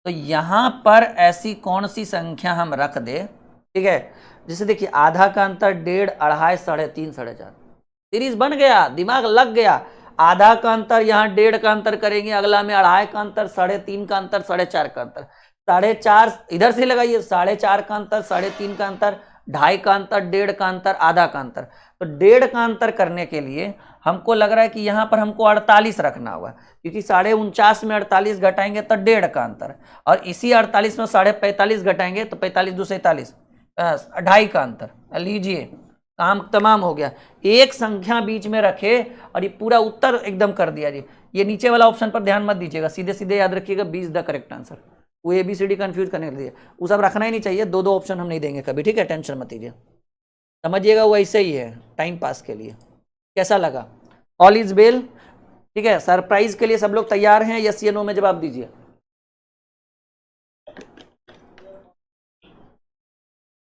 तो यहाँ पर ऐसी कौन सी संख्या हम रख दे, ठीक है, जैसे देखिए आधा का अंतर 1.5 2.5 3.5 4.5, सीरीज बन गया, दिमाग लग गया। आधा का अंतर यहाँ 1.5 का अंतर करेंगे, अगला में 2.5 का अंतर, 3.5 का अंतर, 4.5 का अंतर, 4.5 इधर से लगाइए, 4.5 का अंतर, 3.5 का अंतर, 2.5 का अंतर, 1.5 का अंतर, आधा का अंतर। तो 1.5 का अंतर करने के लिए हमको लग रहा है कि यहाँ पर हमको 48 रखना होगा, क्योंकि 49.5 में 48 घटाएंगे तो 1.5 का अंतर, और इसी 48 में 45.5 घटाएंगे तो 45 2 47, 2.5 का अंतर। लीजिए काम तमाम हो गया। एक संख्या बीच में रखे और ये पूरा उत्तर एकदम कर दिया जी। ये नीचे वाला ऑप्शन पर ध्यान मत दीजिएगा, सीधे सीधे याद रखिएगा 20 द करेक्ट आंसर। वो ABCD कंफ्यूज करने के लिए वो सब रखना ही नहीं चाहिए, 2 ऑप्शन हम नहीं देंगे कभी, ठीक है, टेंशन मत लीजिए, समझिएगा वो ऐसे ही है टाइम पास के लिए। कैसा लगा? ऑल इज वेल, ठीक है। सरप्राइज के लिए सब लोग तैयार हैं? यस या नो में जवाब दीजिए।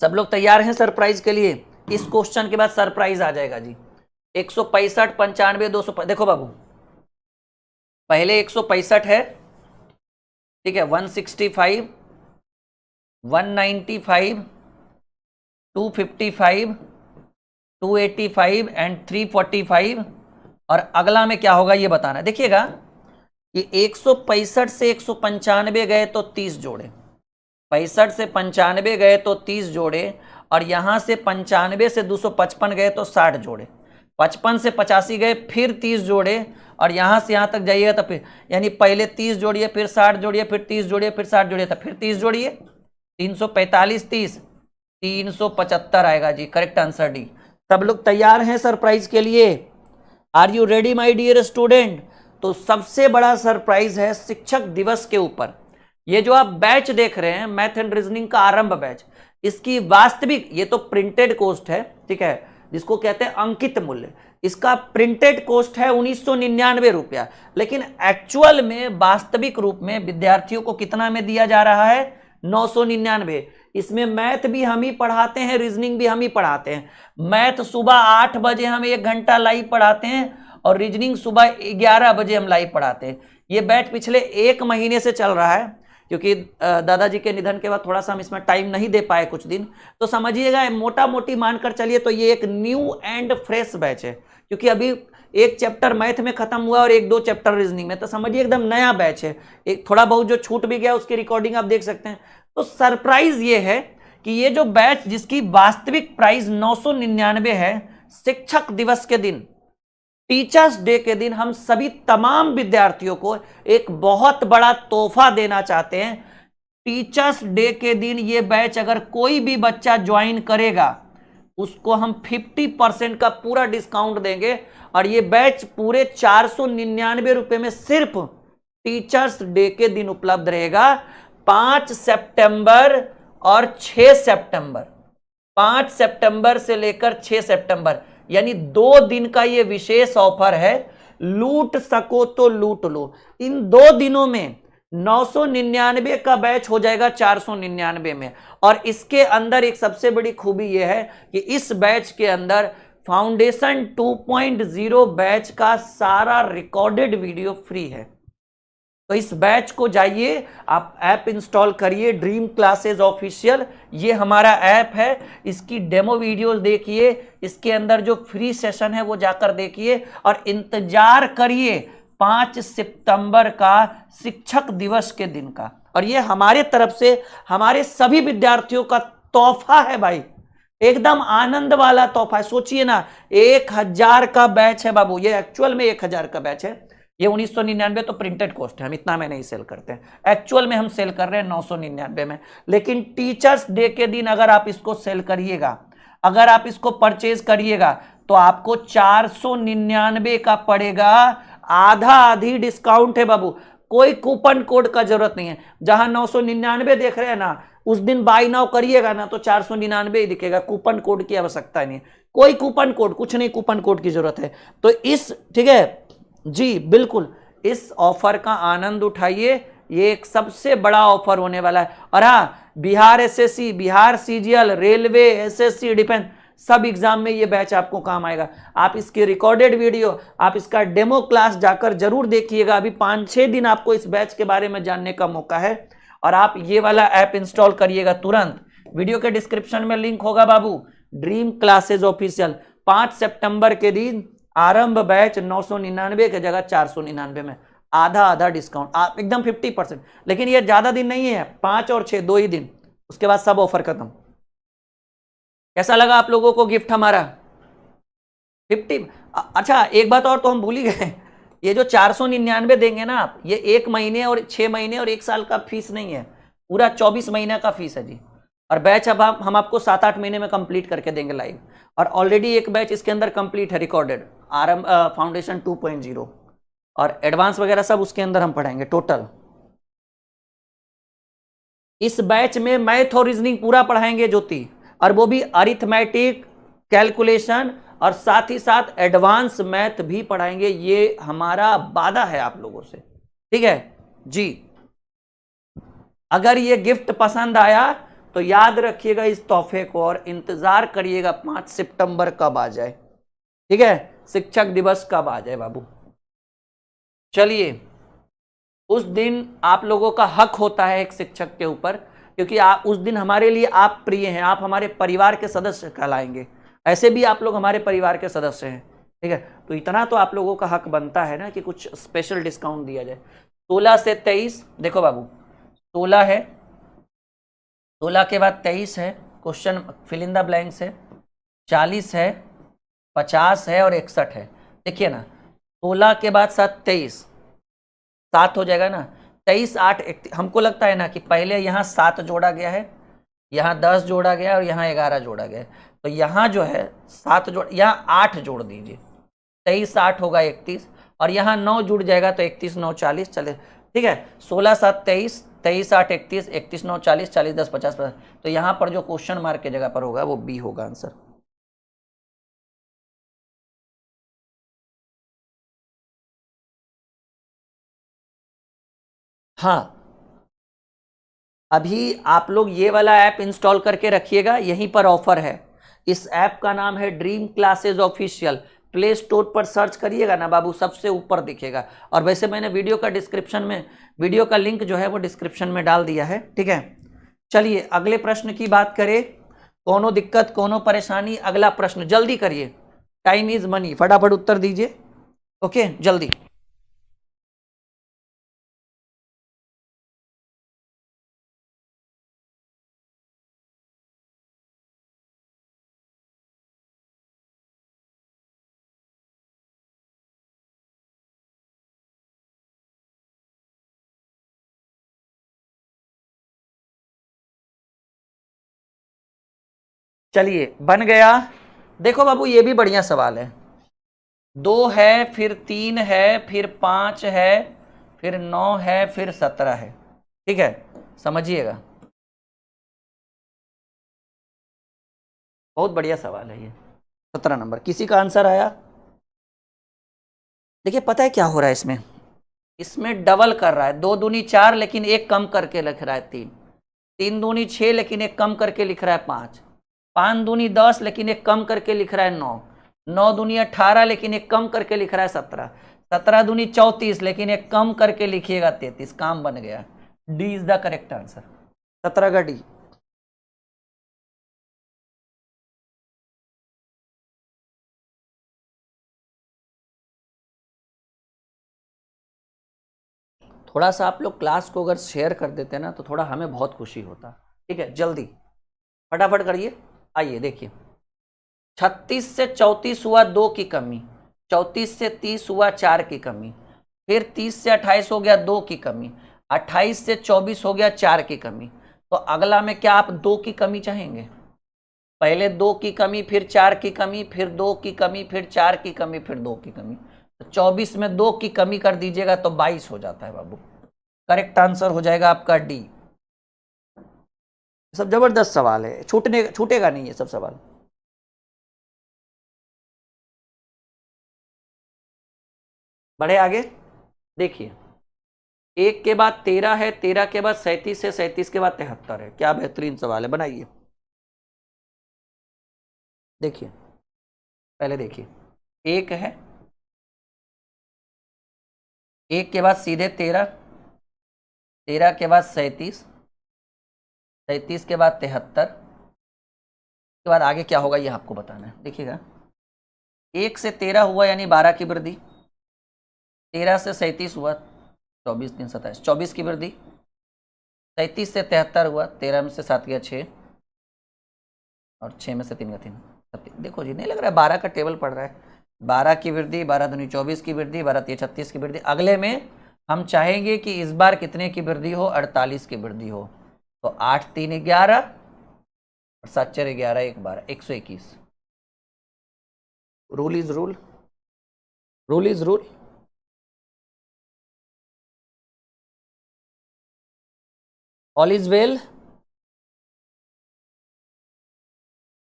सब लोग तैयार हैं सरप्राइज के लिए? इस क्वेश्चन के बाद सरप्राइज आ जाएगा जी। 165 95 200, देखो बाबू पहले 165 है, ठीक है, 165 195 255 285 एंड 345, और अगला में क्या होगा ये बताना है। देखिएगा ये 165 से 195 गए तो 30 जोड़े, 65 से 95 गए तो 30 जोड़े, और यहां से 95 से 255 गए तो 60 जोड़े, 55 से 85 गए फिर 30 जोड़े, और यहां से यहां तक जाइएगा तो फिर, यानी पहले 30 जोड़िए, फिर 60 जोड़िए, फिर 30 जोड़िए, फिर 60 जोड़िए, तो फिर 30 जोड़िए, 345 30, 375 आएगा जी, करेक्ट आंसर डी। सब लोग तैयार हैं सरप्राइज के लिए? Are you ready my dear student? तो सबसे बड़ा सरप्राइज है शिक्षक दिवस के ऊपर। ये जो आप बैच देख रहे हैं मैथ एंड रीजनिंग का आरंभ बैच, इसकी वास्तविक, ये तो प्रिंटेड कॉस्ट है, ठीक है, जिसको कहते हैं अंकित मूल्य, इसका प्रिंटेड कॉस्ट है 1999 रुपया, लेकिन एक्चुअल में वास्तविक रूप में विद्यार्थियों को कितना में दिया जा रहा है? 999। इसमें मैथ भी हम ही पढ़ाते हैं, रीजनिंग भी हम ही पढ़ाते हैं। मैथ सुबह 8 बजे हम 1 घंटा लाइव पढ़ाते हैं और रीजनिंग सुबह 11 बजे हम लाइव पढ़ाते हैं। ये बैच पिछले 1 महीने से चल रहा है, क्योंकि दादाजी के निधन के बाद थोड़ा सा हम इसमें टाइम नहीं दे पाए कुछ दिन, तो समझिएगा मोटा मोटी मानकर चलिए तो ये एक न्यू एंड फ्रेश बैच है, क्योंकि अभी एक चैप्टर मैथ में खत्म हुआ और 1-2 चैप्टर रीजनिंग में, तो समझिए एकदम नया बैच है। एक थोड़ा बहुत जो छूट भी गया उसकी रिकॉर्डिंग आप देख सकते हैं। तो सरप्राइज ये है कि ये जो बैच जिसकी वास्तविक प्राइस 999 है, शिक्षक दिवस के दिन, टीचर्स डे के दिन हम सभी तमाम विद्यार्थियों को एक बहुत बड़ा तोहफा देना चाहते हैं। टीचर्स डे के दिन ये बैच अगर कोई भी बच्चा ज्वाइन करेगा उसको हम 50% का पूरा डिस्काउंट देंगे, और ये बैच पूरे 499 रुपए में सिर्फ टीचर्स डे के दिन उपलब्ध रहेगा। 5 सितंबर और 6 सितंबर, 5 सितंबर से लेकर 6 सितंबर, यानी 2 दिन का ये विशेष ऑफर है। लूट सको तो लूट लो। इन 2 दिनों में 999 का बैच हो जाएगा 499 में। और इसके अंदर एक सबसे बड़ी खूबी यह है कि इस बैच के अंदर फाउंडेशन 2.0 बैच का सारा रिकॉर्डेड वीडियो फ्री है। तो इस बैच को जाइए, आप ऐप इंस्टॉल करिए, ड्रीम क्लासेस ऑफिशियल, ये हमारा ऐप है, इसकी डेमो वीडियोस देखिए, इसके अंदर जो फ्री सेशन है वो जाकर देखिए, और इंतजार करिए 5 सितंबर का शिक्षक दिवस के दिन का। और ये हमारे तरफ से हमारे सभी विद्यार्थियों का तोहफा है भाई, एकदम आनंद वाला तोहफा है। सोचिए ना, 1000 का बैच है बाबू, ये एक्चुअल में 1000 का बैच है। ये 1999 तो प्रिंटेड कॉस्ट है, हम इतना में नहीं सेल करते हैं, एक्चुअल में हम सेल कर रहे हैं 999 में। लेकिन टीचर्स डे के दिन अगर आप इसको सेल करिएगा, अगर आप इसको परचेज करिएगा, तो आपको 499 का पड़ेगा। आधा आधी डिस्काउंट है बाबू, कोई कूपन कोड का जरूरत नहीं है। जहां 999 देख रहे हैं ना, उस दिन बाय नाउ करिएगा ना तो 499 ही दिखेगा, कूपन कोड की आवश्यकता नहीं, कोई कूपन कोड कुछ नहीं, कूपन कोड की जरूरत है। तो इस, ठीक है जी, बिल्कुल इस ऑफर का आनंद उठाइए, ये एक सबसे बड़ा ऑफर होने वाला है। और हाँ, Bihar SSC, Bihar CGL, railway, SSC, defence, सब एग्जाम में ये बैच आपको काम आएगा। आप इसकी रिकॉर्डेड वीडियो, आप इसका डेमो क्लास जाकर जरूर देखिएगा। अभी 5-6 दिन आपको इस बैच के बारे में जानने का मौका है, और आप ये वाला ऐप इंस्टॉल करिएगा तुरंत। वीडियो के डिस्क्रिप्शन में लिंक होगा बाबू, ड्रीम क्लासेस ऑफिशियल। 5 सितंबर के दिन आरंभ बैच 999 की जगह 499 में, आधा आधा डिस्काउंट, आप एकदम 50%। लेकिन ये ज्यादा दिन नहीं है, 5 और 6 2 ही दिन, उसके बाद सब ऑफर खत्म। कैसा लगा आप लोगों को गिफ्ट हमारा? 50। अच्छा, एक बात और तो हम भूल ही गए, ये जो 499 देंगे ना आप, ये 1 महीने और 6 महीने और 1 साल का फीस नहीं है, पूरा 24 महीना का फीस है जी। और बैच अब हम आपको 7-8 महीने में कंप्लीट करके देंगे लाइव। और ऑलरेडी एक बैच इसके अंदर कंप्लीट है, रिकॉर्डेड, आरंभ फाउंडेशन 2.0, और एडवांस वगैरह सब उसके अंदर हम पढ़ाएंगे टोटल। इस बैच में मैथ और रीजनिंग पूरा पढ़ाएंगे ज्योति, और वो भी अरिथमेटिक, कैलकुलेशन, और साथ ही साथ एडवांस मैथ भी पढ़ाएंगे। ये हमारा वादा है आप लोगों से, ठीक है जी। अगर ये गिफ्ट पसंद आया तो याद रखिएगा इस तोहफे को, और इंतजार करिएगा 5 सितंबर कब आ जाए, ठीक है, शिक्षक दिवस कब आ जाए बाबू। चलिए, उस दिन आप लोगों का हक होता है एक शिक्षक के ऊपर, क्योंकि आप उस दिन हमारे लिए आप प्रिय हैं, आप हमारे परिवार के सदस्य कहलाएंगे। ऐसे भी आप लोग हमारे परिवार के सदस्य हैं, ठीक है, तो इतना तो आप लोगों का हक बनता है ना कि कुछ स्पेशल डिस्काउंट दिया जाए। 16 से 23, देखो बाबू, 16 है, 16 के बाद 23 है, question fill in the blanks है, 40 है, 50 है और 61 है। देखिए ना, 16 के बाद 7 23, 7 हो जाएगा ना, 23 8 हमको लगता है ना कि पहले यहाँ 7 जोड़ा गया है, यहाँ 10 जोड़ा गया और यहाँ 11 जोड़ा गया, तो यहाँ जो है 7 जोड़, यहाँ 8 जोड़ दीजिए, 23 8 होगा 31, और यहाँ 9 जुड़ जाएगा तो 31 9 40, चले ठीक है। 16 7 23, 23 8 31, 31 9 40, 40 10 50 50। तो यहाँ पर जो क्वेश्चन मार्क की जगह पर होगा वो बी होगा आंसर। हाँ, अभी आप लोग ये वाला ऐप इंस्टॉल करके रखिएगा, यहीं पर ऑफर है। इस ऐप का नाम है dream classes official. Play store पर सर्च करिएगा ना बाबू, सबसे ऊपर दिखेगा। और वैसे मैंने वीडियो का डिस्क्रिप्शन में, वीडियो का लिंक जो है वो डिस्क्रिप्शन में डाल दिया है, ठीक है। चलिए अगले प्रश्न की बात करें। कोनो दिक्कत, कोनो परेशानी? अगला प्रश्न जल्दी करिए, टाइम इज मनी, फटाफट उत्तर दीजिए। ओके जल्दी। चलिए बन गया। देखो बाबू ये भी बढ़िया सवाल है। 2 है, फिर 3 है, फिर 5 है, फिर 9 है, फिर 17 है, ठीक है। समझिएगा, बहुत बढ़िया सवाल है ये। 17 नंबर किसी का आंसर आया? देखिए पता है क्या हो रहा है इसमें, इसमें डबल कर रहा है। 2 दूनी 4 लेकिन एक कम करके लिख रहा है 3, 3 दूनी 6 लेकिन एक कम करके लिख रहा है 5, 5 दूनी 10 लेकिन एक कम करके लिख रहा है 9, 9 दूनी 18 लेकिन एक कम करके लिख रहा है 17, 17 दूनी 34 लेकिन एक कम करके लिखिएगा 33। काम बन गया, D is the correct answer, 17 का डी। थोड़ा सा आप लोग क्लास को अगर शेयर कर देते ना तो थोड़ा हमें बहुत खुशी होता, ठीक है। जल्दी फटाफट करिए। आइए देखिए, 36 से 34 हुआ 2 की कमी, 34 से 30 हुआ 4 की कमी, फिर 30 से 28 हो गया 2 की कमी, 28 से 24 हो गया 4 की कमी। तो अगला में क्या आप 2 की कमी चाहेंगे? पहले 2 की कमी, फिर 4 की कमी, फिर 2 की कमी, फिर 4 की कमी, फिर 2 की कमी। तो 24 में 2 की कमी कर दीजिएगा तो 22 हो जाता है बाबू। करेक्ट आंसर हो जाएगा आपका डी। सब जबरदस्त सवाल है, छूटेगा नहीं ये सब सवाल। बढ़े आगे, देखिए 1 के बाद 13 है, 13 के बाद 37 है, 37 के बाद 73 है। क्या बेहतरीन सवाल है, बनाइए। देखिए पहले देखिए, 1 है, 1 के बाद सीधे 13, 13 के बाद 37, 37 के बाद 73 के बाद आगे क्या होगा ये आपको बताना है। देखिएगा 1 से 13 हुआ यानी 12 की वृद्धि, 13 से 37 हुआ 24 3 27, 24 की वृद्धि, 37 से 73 हुआ, 13 में से 7 गया 6, और 6 में से 3 का 3। देखो जी नहीं लग रहा है 12 का टेबल पड़ रहा है। 12 की वृद्धि, 12 दूनी 24 की वृद्धि, 12 3 36 की वृद्धि। अगले में हम चाहेंगे कि इस बार कितने की वृद्धि हो? 48 की वृद्धि हो। तो 8 3 11 और 7 4 11, 1 12, 121। Rule is rule, rule is rule. All is well.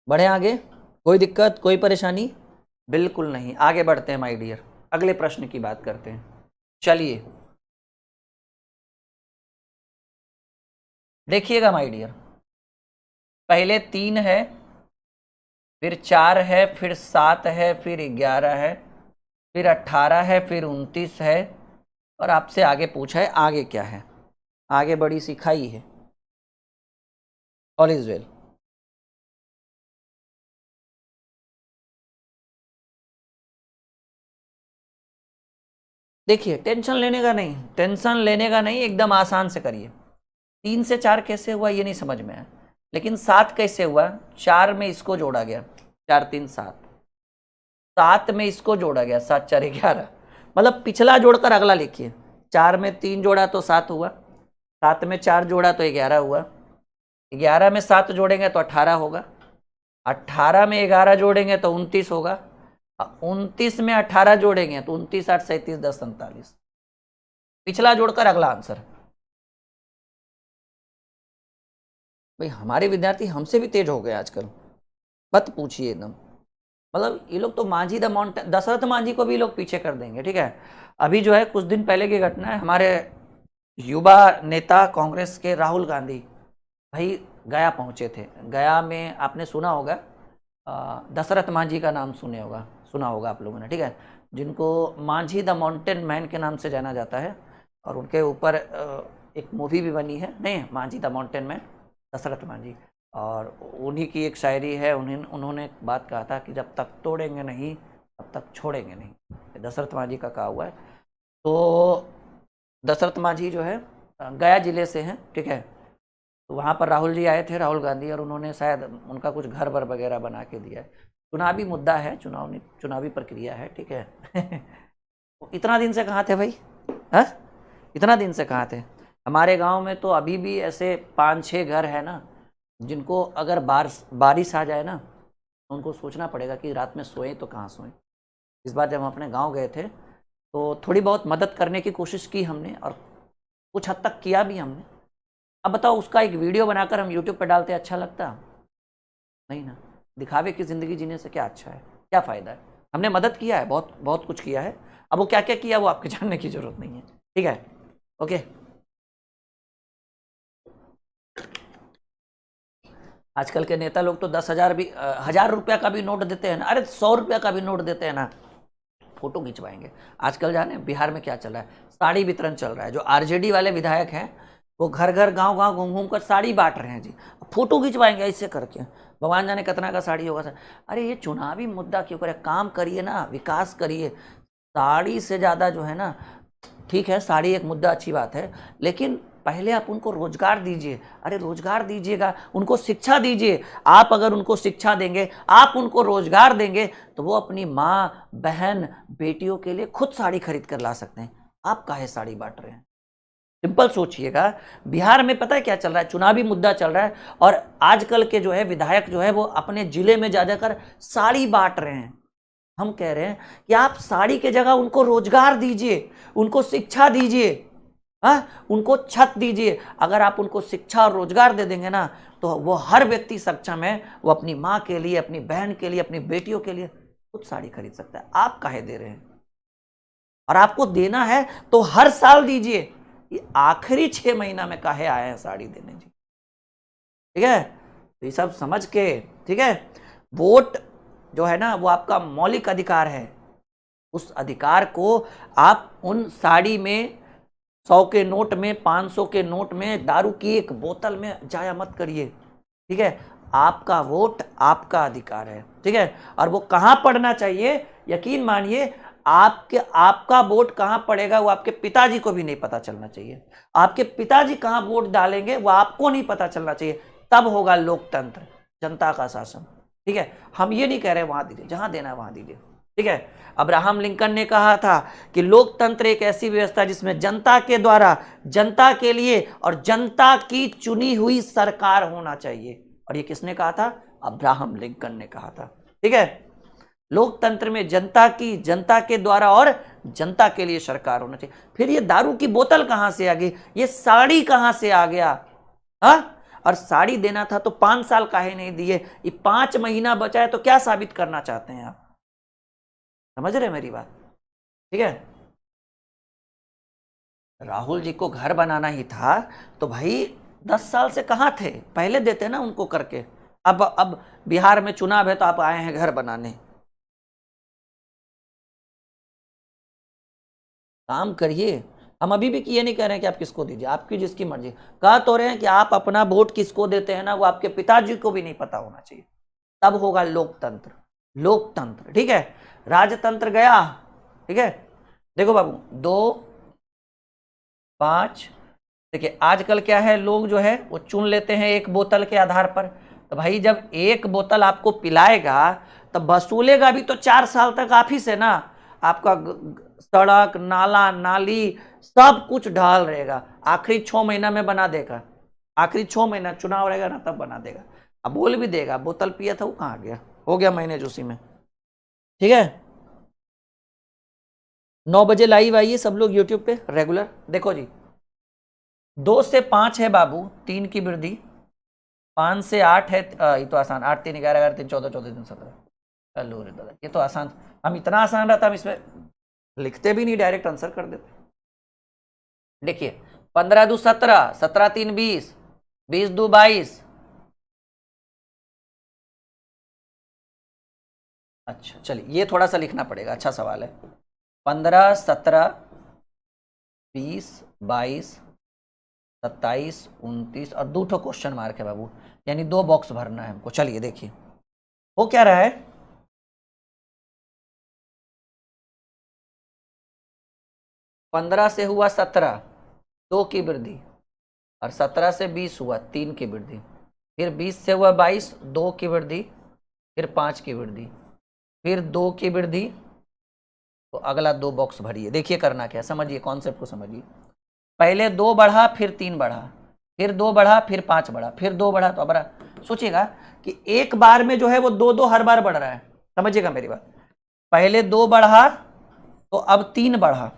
बढ़े आगे, कोई दिक्कत, कोई परेशानी? बिल्कुल नहीं। आगे बढ़ते हैं माय डियर, अगले प्रश्न की बात करते हैं। चलिए देखिएगा माय डियर, पहले 3 है, फिर 4 है, फिर 7 है, फिर 11 है, फिर 18 है, फिर 29 है, और आपसे आगे पूछा है आगे क्या है। आगे बड़ी सिखाई है। All is well. देखिए टेंशन लेने का नहीं, टेंशन लेने का नहीं, एकदम आसान से करिए। 3 से 4 कैसे हुआ ये नहीं समझ में आया, लेकिन 7 कैसे हुआ? 4 में इसको जोड़ा गया, 4 3 7, 7 में इसको जोड़ा गया, 7 4 11। मतलब पिछला जोड़कर अगला लिखिए। 4 में 3 जोड़ा तो 7 हुआ, 7 में 4 जोड़ा तो 11 हुआ, 11 में 7 जोड़ेंगे तो 18 होगा, 18 में 11 जोड़ेंगे तो 29 होगा, 29 में 18 जोड़ेंगे तो 29 8 37 10 47। पिछला जोड़कर अगला आंसर। भाई हमारे विद्यार्थी हमसे भी तेज हो गए आजकल, मत पूछिए एकदम। मतलब ये लोग तो मांझी द माउंटेन, दशरथ मांझी को भी लोग पीछे कर देंगे। ठीक है, अभी जो है कुछ दिन पहले की घटना है, हमारे युवा नेता कांग्रेस के राहुल गांधी भाई गया पहुंचे थे। गया में आपने सुना होगा, दशरथ मांझी का नाम सुना होगा आप लोगों ने। ठीक है, जिनको मांझी द माउंटेन मैन के नाम से जाना जाता है, और उनके ऊपर एक मूवी भी बनी है, नहीं Manjhi the mountain man, Dashrath Manjhi. और उन्हीं की एक शायरी है, उन्होंने एक बात कहा था कि जब तक तोड़ेंगे नहीं तब तक छोड़ेंगे नहीं, दशरथ मांझी का कहा हुआ है। तो दशरथ मांझी जो है गया जिले से हैं। ठीक है, तो वहाँ पर राहुल जी आए थे, राहुल गांधी, और उन्होंने शायद उनका कुछ घर वर वगैरह बना के दिया है। चुनावी मुद्दा है, चुनावी प्रक्रिया है। ठीक है इतना दिन से कहाँ थे भाई? हाँ, इतना दिन से कहाँ थे? हमारे गांव में तो अभी भी ऐसे 5-6 घर है ना, जिनको अगर बारिश आ जाए ना तो उनको सोचना पड़ेगा कि रात में सोएं तो कहाँ सोएं। इस बार जब हम अपने गांव गए थे तो थोड़ी बहुत मदद करने की कोशिश की हमने, और कुछ हद तक किया भी हमने। अब बताओ, उसका एक वीडियो बनाकर हम यूट्यूब पर डालते अच्छा लगता? नहीं ना। दिखावे की ज़िंदगी जीने से क्या अच्छा है, क्या फ़ायदा है? हमने मदद किया है, बहुत बहुत कुछ किया है। अब वो क्या क्या किया वो आपके जानने की ज़रूरत नहीं है। ठीक है, ओके। आजकल के नेता लोग तो 10,000 भी, 1,000 रुपया का भी नोट देते हैं ना, अरे 100 रुपया का भी नोट देते हैं ना, फोटो खिंचवाएंगे। आजकल जाने बिहार में क्या चल रहा है? साड़ी वितरण चल रहा है। जो आरजेडी वाले विधायक हैं वो घर घर गांव गांव घूम घूम कर साड़ी बांट रहे हैं जी, फोटो खिंचवाएंगे ऐसे करके। भगवान जाने कितना का साड़ी होगा सर। अरे ये चुनावी मुद्दा क्यों करे? काम करिए ना, विकास करिए। साड़ी से ज़्यादा जो है ना, ठीक है साड़ी एक मुद्दा अच्छी बात है, लेकिन पहले आप उनको रोजगार दीजिए। अरे रोजगार दीजिएगा, उनको शिक्षा दीजिए। आप अगर उनको शिक्षा देंगे, आप उनको रोजगार देंगे, तो वो अपनी माँ बहन बेटियों के लिए खुद साड़ी खरीद कर ला सकते हैं। आप काहे साड़ी बांट रहे हैं? सिंपल सोचिएगा। बिहार में पता है क्या चल रहा है? चुनावी मुद्दा चल रहा है, और आजकल के जो है विधायक जो है वो अपने जिले में जा जाकर साड़ी बांट रहे हैं। हम कह रहे हैं कि आप साड़ी के जगह उनको रोजगार दीजिए, उनको शिक्षा दीजिए, उनको छत दीजिए। अगर आप उनको शिक्षा और रोजगार दे देंगे ना, तो वो हर व्यक्ति सक्षम है, वो अपनी माँ के लिए, अपनी बहन के लिए, अपनी बेटियों के लिए खुद साड़ी खरीद सकता है। आप काहे दे रहे हैं? और आपको देना है तो हर साल दीजिए, ये आखिरी 6 महीना में काहे आए हैं साड़ी देने जी? ठीक है, तो ये सब समझ के, ठीक है, वोट जो है ना वो आपका मौलिक अधिकार है। उस अधिकार को आप उन साड़ी में, 100 के नोट में, 500 के नोट में, दारू की एक बोतल में जाया मत करिए। ठीक है, आपका वोट आपका अधिकार है। ठीक है, और वो कहां पड़ना चाहिए, यकीन मानिए आपका वोट कहां पड़ेगा वो आपके पिताजी को भी नहीं पता चलना चाहिए। आपके पिताजी कहां वोट डालेंगे वो आपको नहीं पता चलना चाहिए। तब होगा लोकतंत्र, जनता का शासन। ठीक है, हम ये नहीं कह रहे वहां दीजिए, जहां देना है वहां दीजिए। ठीक है, अब्राहम लिंकन ने कहा था कि लोकतंत्र एक ऐसी व्यवस्था जिसमें जनता के द्वारा, जनता के लिए और जनता की चुनी हुई सरकार होना चाहिए। और ये किसने कहा था? अब्राहम लिंकन ने कहा था। ठीक है, लोकतंत्र में जनता की, जनता के द्वारा और जनता के लिए सरकार होना चाहिए। फिर ये दारू की बोतल कहां से आ गई? ये साड़ी कहां से आ गया? हाँ, और साड़ी देना था तो 5 साल काहे नहीं दिए? ये 5 महीना बचा है, तो क्या साबित करना चाहते हैं आप? समझ रहे मेरी बात? ठीक है, राहुल जी को घर बनाना ही था तो भाई 10 साल से कहां थे? पहले देते ना उनको करके। अब बिहार में चुनाव है तो आप आए हैं घर बनाने। काम करिए। हम अभी भी ये नहीं कह रहे हैं कि आप किसको दीजिए, आपकी जिसकी मर्जी। कह तो रहे हैं कि आप अपना वोट किसको देते हैं ना, वो आपके पिताजी को भी नहीं पता होना चाहिए। तब होगा लोकतंत्र। लोकतंत्र, ठीक है। राजतंत्र गया। ठीक है, देखो बाबू, 2, 5, देखिए आजकल क्या है, लोग जो है वो चुन लेते हैं एक बोतल के आधार पर। तो भाई जब एक बोतल आपको पिलाएगा तो वसूलेगा भी तो 4 साल तक आप ही से ना। आपका सड़क, नाला, नाली सब कुछ ढाल रहेगा, आखिरी 6 महीना में बना देगा। आखिरी 6 महीना चुनाव रहेगा ना तब बना देगा। अब बोल भी देगा बोतल पिया था वो कहाँ गया, हो गया मैनेज उसी में। ठीक है, 9 बजे लाइव आइए सब लोग यूट्यूब पे रेगुलर। देखो जी 2 से 5 है बाबू 3 की वृद्धि, 5 से 8 है, ये तो आसान, 8 3 11 11 3 14 14 3 17। चलो रे दादा ये तो आसान, हम इतना आसान रहता हम इसमें लिखते भी नहीं, डायरेक्ट आंसर कर देते। देखिए 15 2 17, 17 3 20, 20 2 22। अच्छा चलिए ये थोड़ा सा लिखना पड़ेगा, अच्छा सवाल है। 15 17 20 22 27 29 और 2 क्वेश्चन मार्क है बाबू, यानी 2 बॉक्स भरना है हमको। चलिए देखिए हो क्या रहा है, 15 से हुआ 17 2 की वृद्धि, और 17 से 20 हुआ 3 की वृद्धि, फिर 20 से हुआ 22 2 की वृद्धि, फिर 5 की वृद्धि, फिर 2 की वृद्धि। तो अगला 2 बॉक्स भरिए। देखिए करना क्या, समझिए कॉन्सेप्ट को समझिए। पहले 2 बढ़ा, फिर 3 बढ़ा, फिर 2 बढ़ा, फिर 5 बढ़ा, फिर 2 बढ़ा। तो अब सोचिएगा कि एक बार में जो है वो 2 2 हर बार बढ़ रहा है, समझिएगा मेरी बात। पहले 2 बढ़ा तो अब 3 बढ़ा,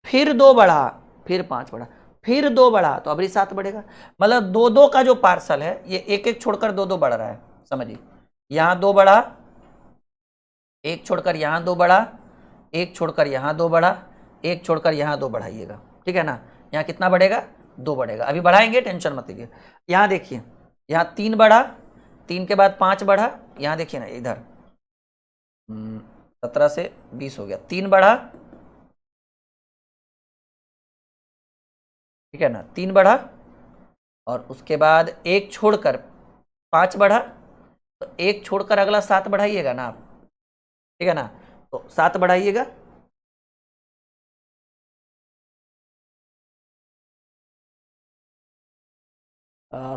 फिर 2 बढ़ा, फिर 5 बढ़ा, फिर 2 बढ़ा तो अभी 7 बढ़ेगा। मतलब 2 2 का जो पार्सल है ये एक एक छोड़कर 2 2 बढ़ रहा है, समझिए। यहां 2 बढ़ा, एक छोड़कर यहां 2 बढ़ा, एक छोड़कर यहां 2 बढ़ा, एक छोड़कर यहां 2 बढ़ाइएगा, ठीक है ना। यहाँ कितना बढ़ेगा, 2 बढ़ेगा, अभी बढ़ाएंगे टेंशन मत लीजिए। यहाँ देखिए यहाँ 3 बढ़ा, 3 के बाद 5 बढ़ा, यहाँ देखिए ना इधर 17 से 20 हो गया, 3 बढ़ा, ठीक है ना, 3 बढ़ा, और उसके बाद एक छोड़कर 5 बढ़ा, तो एक छोड़कर अगला 7 बढ़ाइएगा ना आप, ठीक है ना। तो 7 बढ़ाइएगा,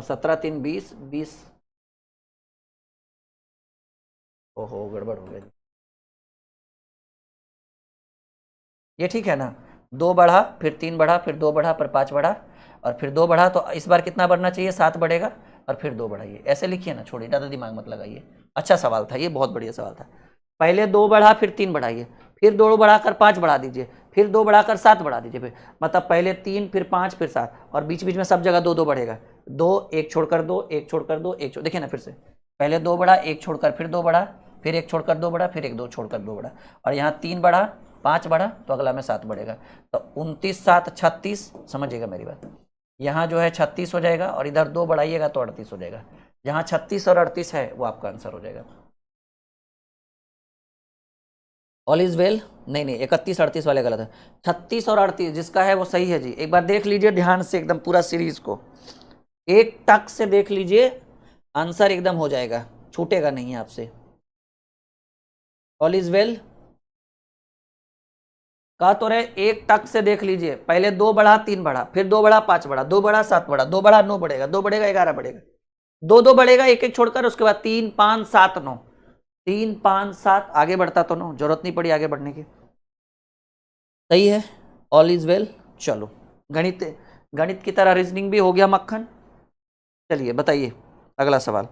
सत्रह 3 20 20, ओहो गड़बड़ हो गया जी। ये ठीक है ना, 2 बढ़ा, फिर 3 बढ़ा, फिर 2 बढ़ा, फिर 5 बढ़ा, और फिर 2 बढ़ा, तो इस बार कितना बढ़ना चाहिए, 7 बढ़ेगा, और फिर 2 बढ़ाइए। ऐसे लिखिए ना, छोड़िए ज़्यादा दिमाग मत लगाइए। अच्छा सवाल था ये, बहुत बढ़िया सवाल था। पहले 2 बढ़ा, फिर 3 बढ़ाइए, फिर 2 बढ़ाकर 5 बढ़ा दीजिए, फिर 2 बढ़ाकर 7 बढ़ा दीजिए, फिर मतलब पहले 3 फिर 5 फिर 7, और बीच बीच में सब जगह 2 2 बढ़ेगा। 2 एक छोड़कर 2, एक छोड़कर 2, एक छोड़, देखिए ना फिर से, पहले 2 बढ़ा, एक छोड़कर फिर 2 बढ़ा, फिर एक छोड़कर 2 बढ़ा, फिर एक 2 छोड़कर 2 बढ़ा, और यहाँ 3 बढ़ा, 5 बढ़ा, तो अगला में 7 बढ़ेगा। तो 29 7 36, समझिएगा मेरी बात। यहाँ जो है 36 हो जाएगा, और इधर 2 बढ़ाइएगा तो 38 हो जाएगा। जहाँ 36 और 38 है वो आपका आंसर हो जाएगा। ऑल इज वेल, नहीं नहीं 31 38 वाले गलत है, 36 और 38 जिसका है वो सही है जी। एक बार देख लीजिए ध्यान से एकदम पूरा सीरीज को, एक टक से देख लीजिए, आंसर एकदम हो जाएगा, छूटेगा नहीं आपसे। ऑल इज वेल कहा तो रहे, एक टक से देख लीजिए, पहले 2 बढ़ा 3 बढ़ा, फिर 2 बढ़ा 5 बढ़ा, 2 बढ़ा 7 बढ़ा, 2 बढ़ा 9 बढ़ेगा, 2 बढ़ेगा 11 बढ़ेगा, 2 2 बढ़ेगा एक एक छोड़कर, उसके बाद 3 5 7 9, 3 5 7 आगे बढ़ता तो 9, जरूरत नहीं पड़ी आगे बढ़ने की। सही है, ऑल इज वेल। चलो गणित, गणित की तरह रीजनिंग भी हो गया मक्खन। चलिए बताइए अगला सवाल।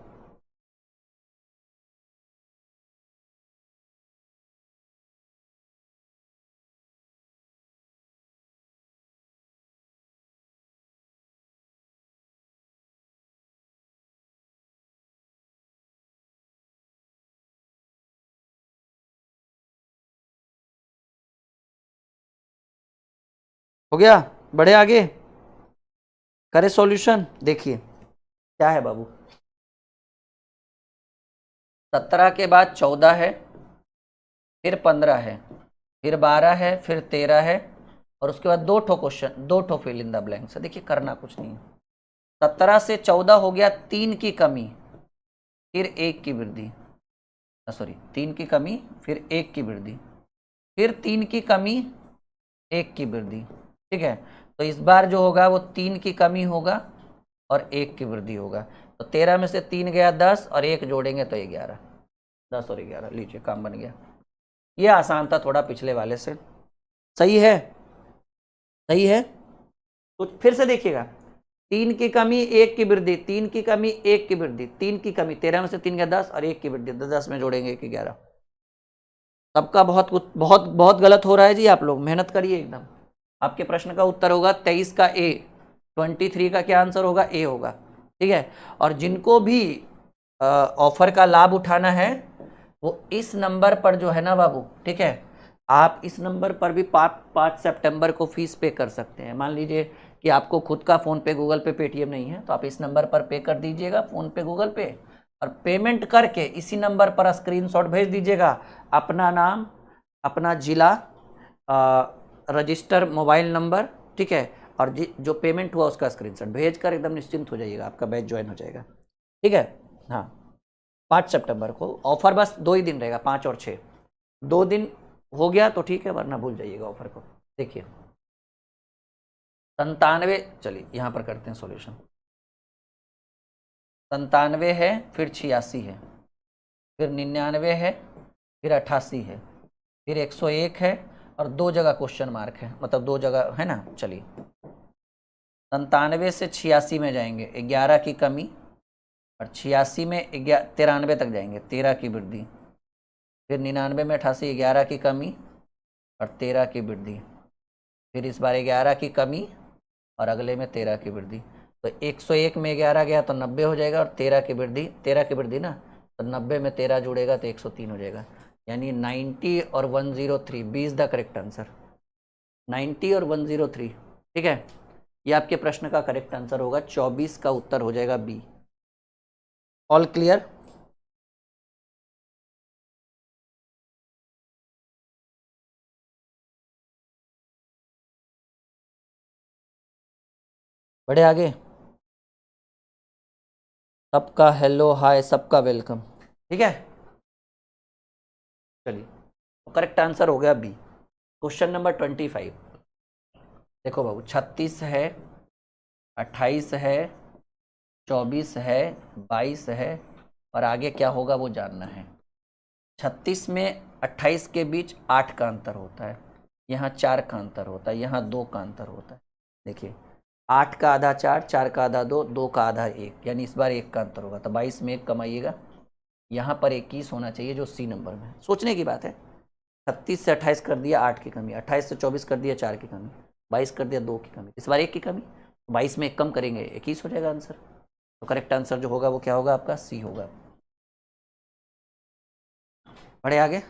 हो गया, बढ़े आगे, करे सॉल्यूशन। देखिए क्या है बाबू, 17 के बाद 14 है, फिर 15 है, फिर 12 है, फिर 13 है, और उसके बाद 2 question, 2 fill in the blanks है। देखिए करना कुछ नहीं है, 17 से 14 हो गया 3 की कमी, फिर 1 की वृद्धि, सॉरी 3 की कमी, फिर 1 की वृद्धि, फिर 3 की कमी, 1 की वृद्धि, ठीक है। तो इस बार जो होगा वो 3 की कमी होगा और 1 की वृद्धि होगा। तो 13 में से 3 गया 10, और 1 जोड़ेंगे तो 11, 10 और 11, लीजिए काम बन गया। ये आसान था थोड़ा पिछले वाले से, सही है, सही है। तो फिर से देखिएगा, 3 की कमी 1 की वृद्धि, 3 की कमी 1 की वृद्धि, 3 की कमी 13 में से 3 गया 10 और 1 की वृद्धि 10 में जोड़ेंगे 1 11। सबका बहुत बहुत बहुत गलत हो रहा है जी। आप लोग मेहनत करिए एकदम। आपके प्रश्न का उत्तर होगा 23 का ए, 23 का क्या आंसर होगा? ए होगा। ठीक है। और जिनको भी ऑफर का लाभ उठाना है वो इस नंबर पर जो है ना बाबू, ठीक है, आप इस नंबर पर भी 5 सितंबर को फीस पे कर सकते हैं। मान लीजिए कि आपको खुद का फ़ोन पे, गूगल पे, पेटीएम नहीं है तो आप इस नंबर पर पे कर दीजिएगा, फ़ोन पे, गूगल पे, और पेमेंट करके इसी नंबर पर स्क्रीनशॉट भेज दीजिएगा, अपना नाम, अपना ज़िला, रजिस्टर मोबाइल नंबर, ठीक है, और जो पेमेंट हुआ उसका स्क्रीनशॉट भेज कर एकदम निश्चिंत हो जाइएगा, आपका बैच ज्वाइन हो जाएगा। ठीक है। हाँ, 5 सितंबर को ऑफर बस 2 ही दिन रहेगा, 5 और 6, 2 दिन हो गया तो ठीक है, वरना भूल जाइएगा ऑफर को। देखिए 97, चलिए यहाँ पर करते हैं सॉल्यूशन। 97 है, फिर 86 है, फिर 99 है, फिर 88 है, फिर 101 है, और 2 जगह क्वेश्चन मार्क है, मतलब 2 जगह है ना। चलिए 97 से 86 में जाएंगे, 11 की कमी, और 86 में 93 तक जाएंगे, 13 की वृद्धि, फिर 99 में 88, 11 की कमी और 13 की वृद्धि, फिर इस बार 11 की कमी और अगले में 13 की वृद्धि। तो 101 में 11 गया तो 90 हो जाएगा, और 13 की वृद्धि ना, तो 90 में 13 जुड़ेगा तो 103 हो जाएगा। यानी 90 और 103, B is the correct answer. 90 और 103, ठीक है। ये आपके प्रश्न का करेक्ट आंसर होगा, 24 का उत्तर हो जाएगा बी। All clear? बढ़े आगे। सबका हेलो हाय, सबका वेलकम। ठीक है, चलिए तो करेक्ट आंसर हो गया बी। Question number 25। देखो बाबू, 36 है, 28 है, 24 है, 22 है, और आगे क्या होगा वो जानना है। 36 में 28 के बीच 8 का अंतर होता है, यहाँ 4 का अंतर होता है, यहाँ 2 का अंतर होता है। देखिए 8 का आधा 4, 4 का आधा 2, 2 का आधा 1, यानी इस बार 1 का अंतर होगा, तो 22 में 1 कमाइएगा। यहाँ पर 21 होना चाहिए जो सी नंबर में है। सोचने की बात है। 36 से 28 कर दिया 8 की कमी, 28 से 24 कर दिया 4 की कमी, 22 कर दिया 2 की कमी, इस बार 1 की कमी, 22 में 1 कम करेंगे 21 हो जाएगा आंसर। तो करेक्ट आंसर जो होगा वो क्या होगा? आपका सी होगा। बढ़े आगे।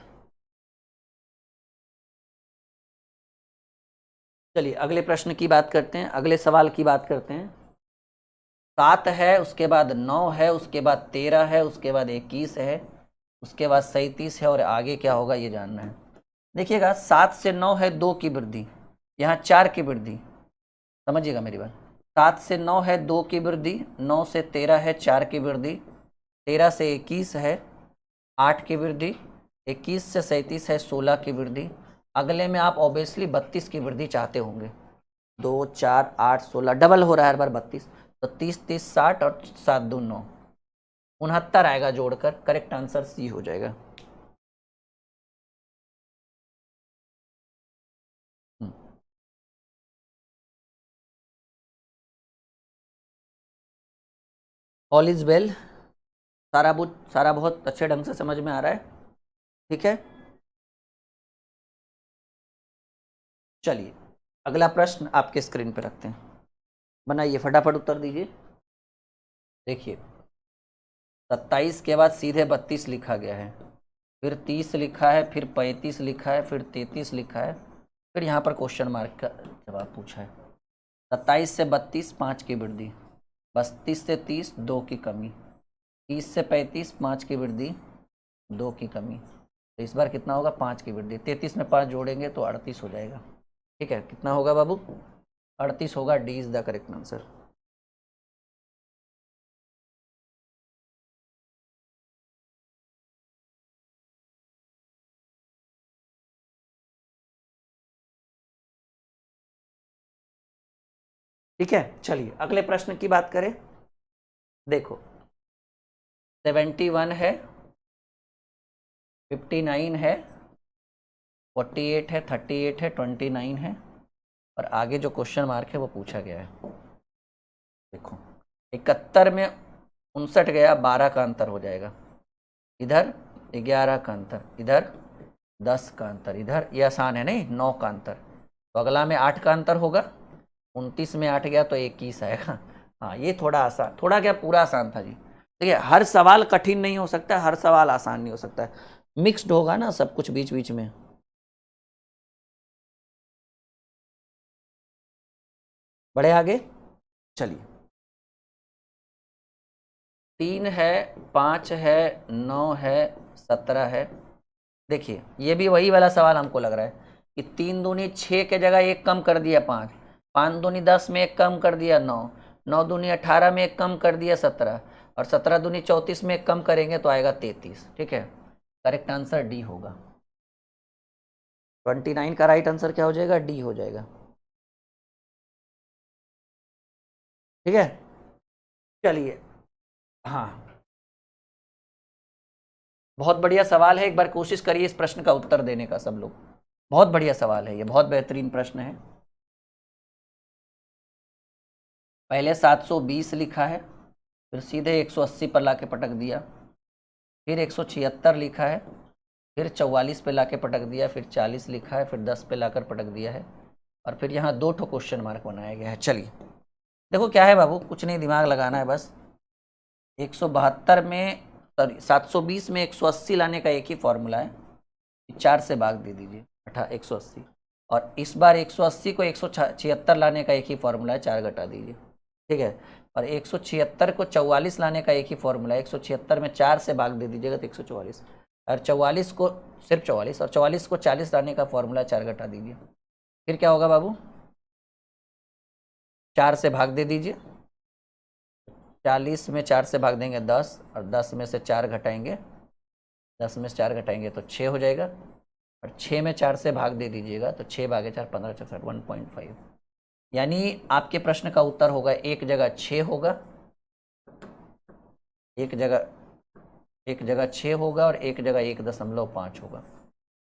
चलिए अगले प्रश्न की बात करते हैं, अगले सवाल की बात करते हैं। 7 है, उसके बाद 9 है, उसके बाद 13 है, उसके बाद 21 है, उसके बाद 37 है, और आगे क्या होगा ये जानना है। देखिएगा 7 से 9 है 2 की वृद्धि, यहाँ 4 की वृद्धि, समझिएगा मेरी बात। 7 से 9 है 2 की वृद्धि, 9 से 13 है 4 की वृद्धि, 13 से 21 है 8 की वृद्धि, 21 से 37 है 16 की वृद्धि। अगले में आप ऑब्वियसली 32 की वृद्धि चाहते होंगे। 2 4 8 16 डबल हो रहा है हर बार 32, तो 30 30 60 और 7 2 9, 69 आएगा जोड़कर। करेक्ट आंसर सी हो जाएगा। ऑल इज वेल, सारा बहुत अच्छे ढंग से समझ में आ रहा है। ठीक है, चलिए अगला प्रश्न आपके स्क्रीन पर रखते हैं, बनाइए फटाफट उत्तर दीजिए। देखिए 27 के बाद सीधे 32 लिखा गया है, फिर 30 लिखा है, फिर 35 लिखा है, फिर 33 लिखा है, फिर यहाँ पर क्वेश्चन मार्क का जवाब पूछा है। 27 से 32 5 की वृद्धि, 32 से 30 2 की कमी, 30 से 35 5 की वृद्धि 2 की कमी, तो इस बार कितना होगा? 5 की वृद्धि। 33 में 5 जोड़ेंगे तो 38 हो जाएगा। ठीक है, कितना होगा बाबू? 38 होगा। D is the correct answer. ठीक है, चलिए अगले प्रश्न की बात करें। देखो 71 है, 59 है, 48 है, 38 है, 29 है, और आगे जो क्वेश्चन मार्क है वो पूछा गया है। देखो 71 में 59 गया, 12 का अंतर हो जाएगा, इधर 11 का अंतर, इधर 10 का अंतर, इधर ये आसान है नहीं, 9 का अंतर, तो अगला में 8 का अंतर होगा, 29 में 8 गया तो 21 आएगा। हाँ ये थोड़ा आसान, थोड़ा क्या पूरा आसान था जी। देखिए हर सवाल कठिन नहीं हो सकता, हर सवाल आसान नहीं हो सकता है, मिक्स्ड होगा ना सब कुछ बीच बीच में। बढ़े आगे, चलिए 3 है, 5 है, 9 है, 17 है। देखिए ये भी वही वाला सवाल हमको लग रहा है कि 3 दूनी 6 के जगह एक कम कर दिया 5, 5 दूनी 10 में एक कम कर दिया 9, 9 दूनी 18 में एक कम कर दिया 17, और 17 दूनी 34 में एक कम करेंगे तो आएगा 33। ठीक है, करेक्ट आंसर डी होगा। 29 का राइट आंसर क्या हो जाएगा, डी हो जाएगा। ठीक है, चलिए हाँ बहुत बढ़िया सवाल है, एक बार कोशिश करिए इस प्रश्न का उत्तर देने का सब लोग। बहुत बढ़िया सवाल है ये, बहुत बेहतरीन प्रश्न है। पहले 720 लिखा है, फिर सीधे 180 पर लाके पटक दिया, फिर 176 लिखा है, फिर 44 पे लाके पटक दिया, फिर 40 लिखा है, फिर 10 पे लाकर पटक दिया है, और फिर यहाँ 2 ठो क्वेश्चन मार्क बनाया गया है। चलिए देखो क्या है बाबू, कुछ नहीं दिमाग लगाना है बस। 172 में सॉरी 720 में 180 लाने का एक ही फॉर्मूला है, 4 से भाग दे दीजिए 180, और इस बार 180 को 176 लाने का एक ही फॉर्मूला है, 4 घटा दीजिए। ठीक है, और 176 को 44 लाने का एक ही फॉर्मूला है, 176 में 4 से भाग दे दीजिएगा तो 144, और 44 को सिर्फ 44, और 44 को 40 लाने का फॉर्मूला 4 घटा दीजिए, फिर क्या होगा बाबू, 4 से भाग दे दीजिए, 40 में 4 से भाग देंगे 10, और 10 में से 4 घटाएंगे, 10 में से 4 घटाएंगे तो 6 हो जाएगा, और 6 में 4 से भाग दे दीजिएगा तो 6 भागे 4 15 64 1.5, यानी आपके प्रश्न का उत्तर होगा एक जगह 6 होगा, एक जगह 6 होगा, और एक जगह 1.5 होगा।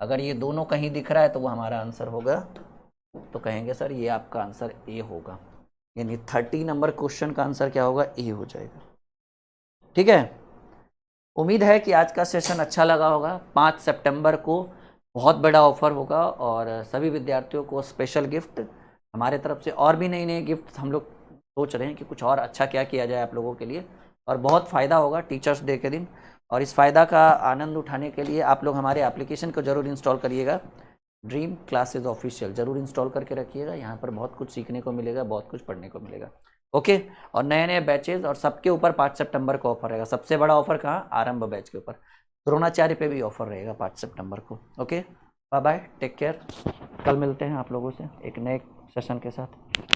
अगर ये दोनों कहीं दिख रहा है तो वो हमारा आंसर होगा, तो कहेंगे सर ये आपका आंसर ए होगा, यानी 30 नंबर क्वेश्चन का आंसर क्या होगा, ए हो जाएगा। ठीक है, उम्मीद है कि आज का सेशन अच्छा लगा होगा। 5 सितंबर को बहुत बड़ा ऑफर होगा, और सभी विद्यार्थियों को स्पेशल गिफ्ट हमारे तरफ से, और भी नई नई गिफ्ट हम लोग सोच रहे हैं कि कुछ और अच्छा क्या किया जाए आप लोगों के लिए, और बहुत फ़ायदा होगा टीचर्स डे के दिन। और इस फ़ायदा का आनंद उठाने के लिए आप लोग हमारे एप्लीकेशन को ज़रूर इंस्टॉल करिएगा, ड्रीम क्लासेस ऑफिशियल ज़रूर इंस्टॉल करके रखिएगा, यहाँ पर बहुत कुछ सीखने को मिलेगा, बहुत कुछ पढ़ने को मिलेगा। ओके, और नए नए बैचेज, और सबके ऊपर 5 सितंबर को ऑफर रहेगा। सबसे बड़ा ऑफर कहाँ, आरंभ बैच के ऊपर, द्रोणाचार्य पे भी ऑफर रहेगा 5 सितंबर को। Okay, bye bye, take care, कल मिलते हैं आप लोगों से एक नए सेशन के साथ।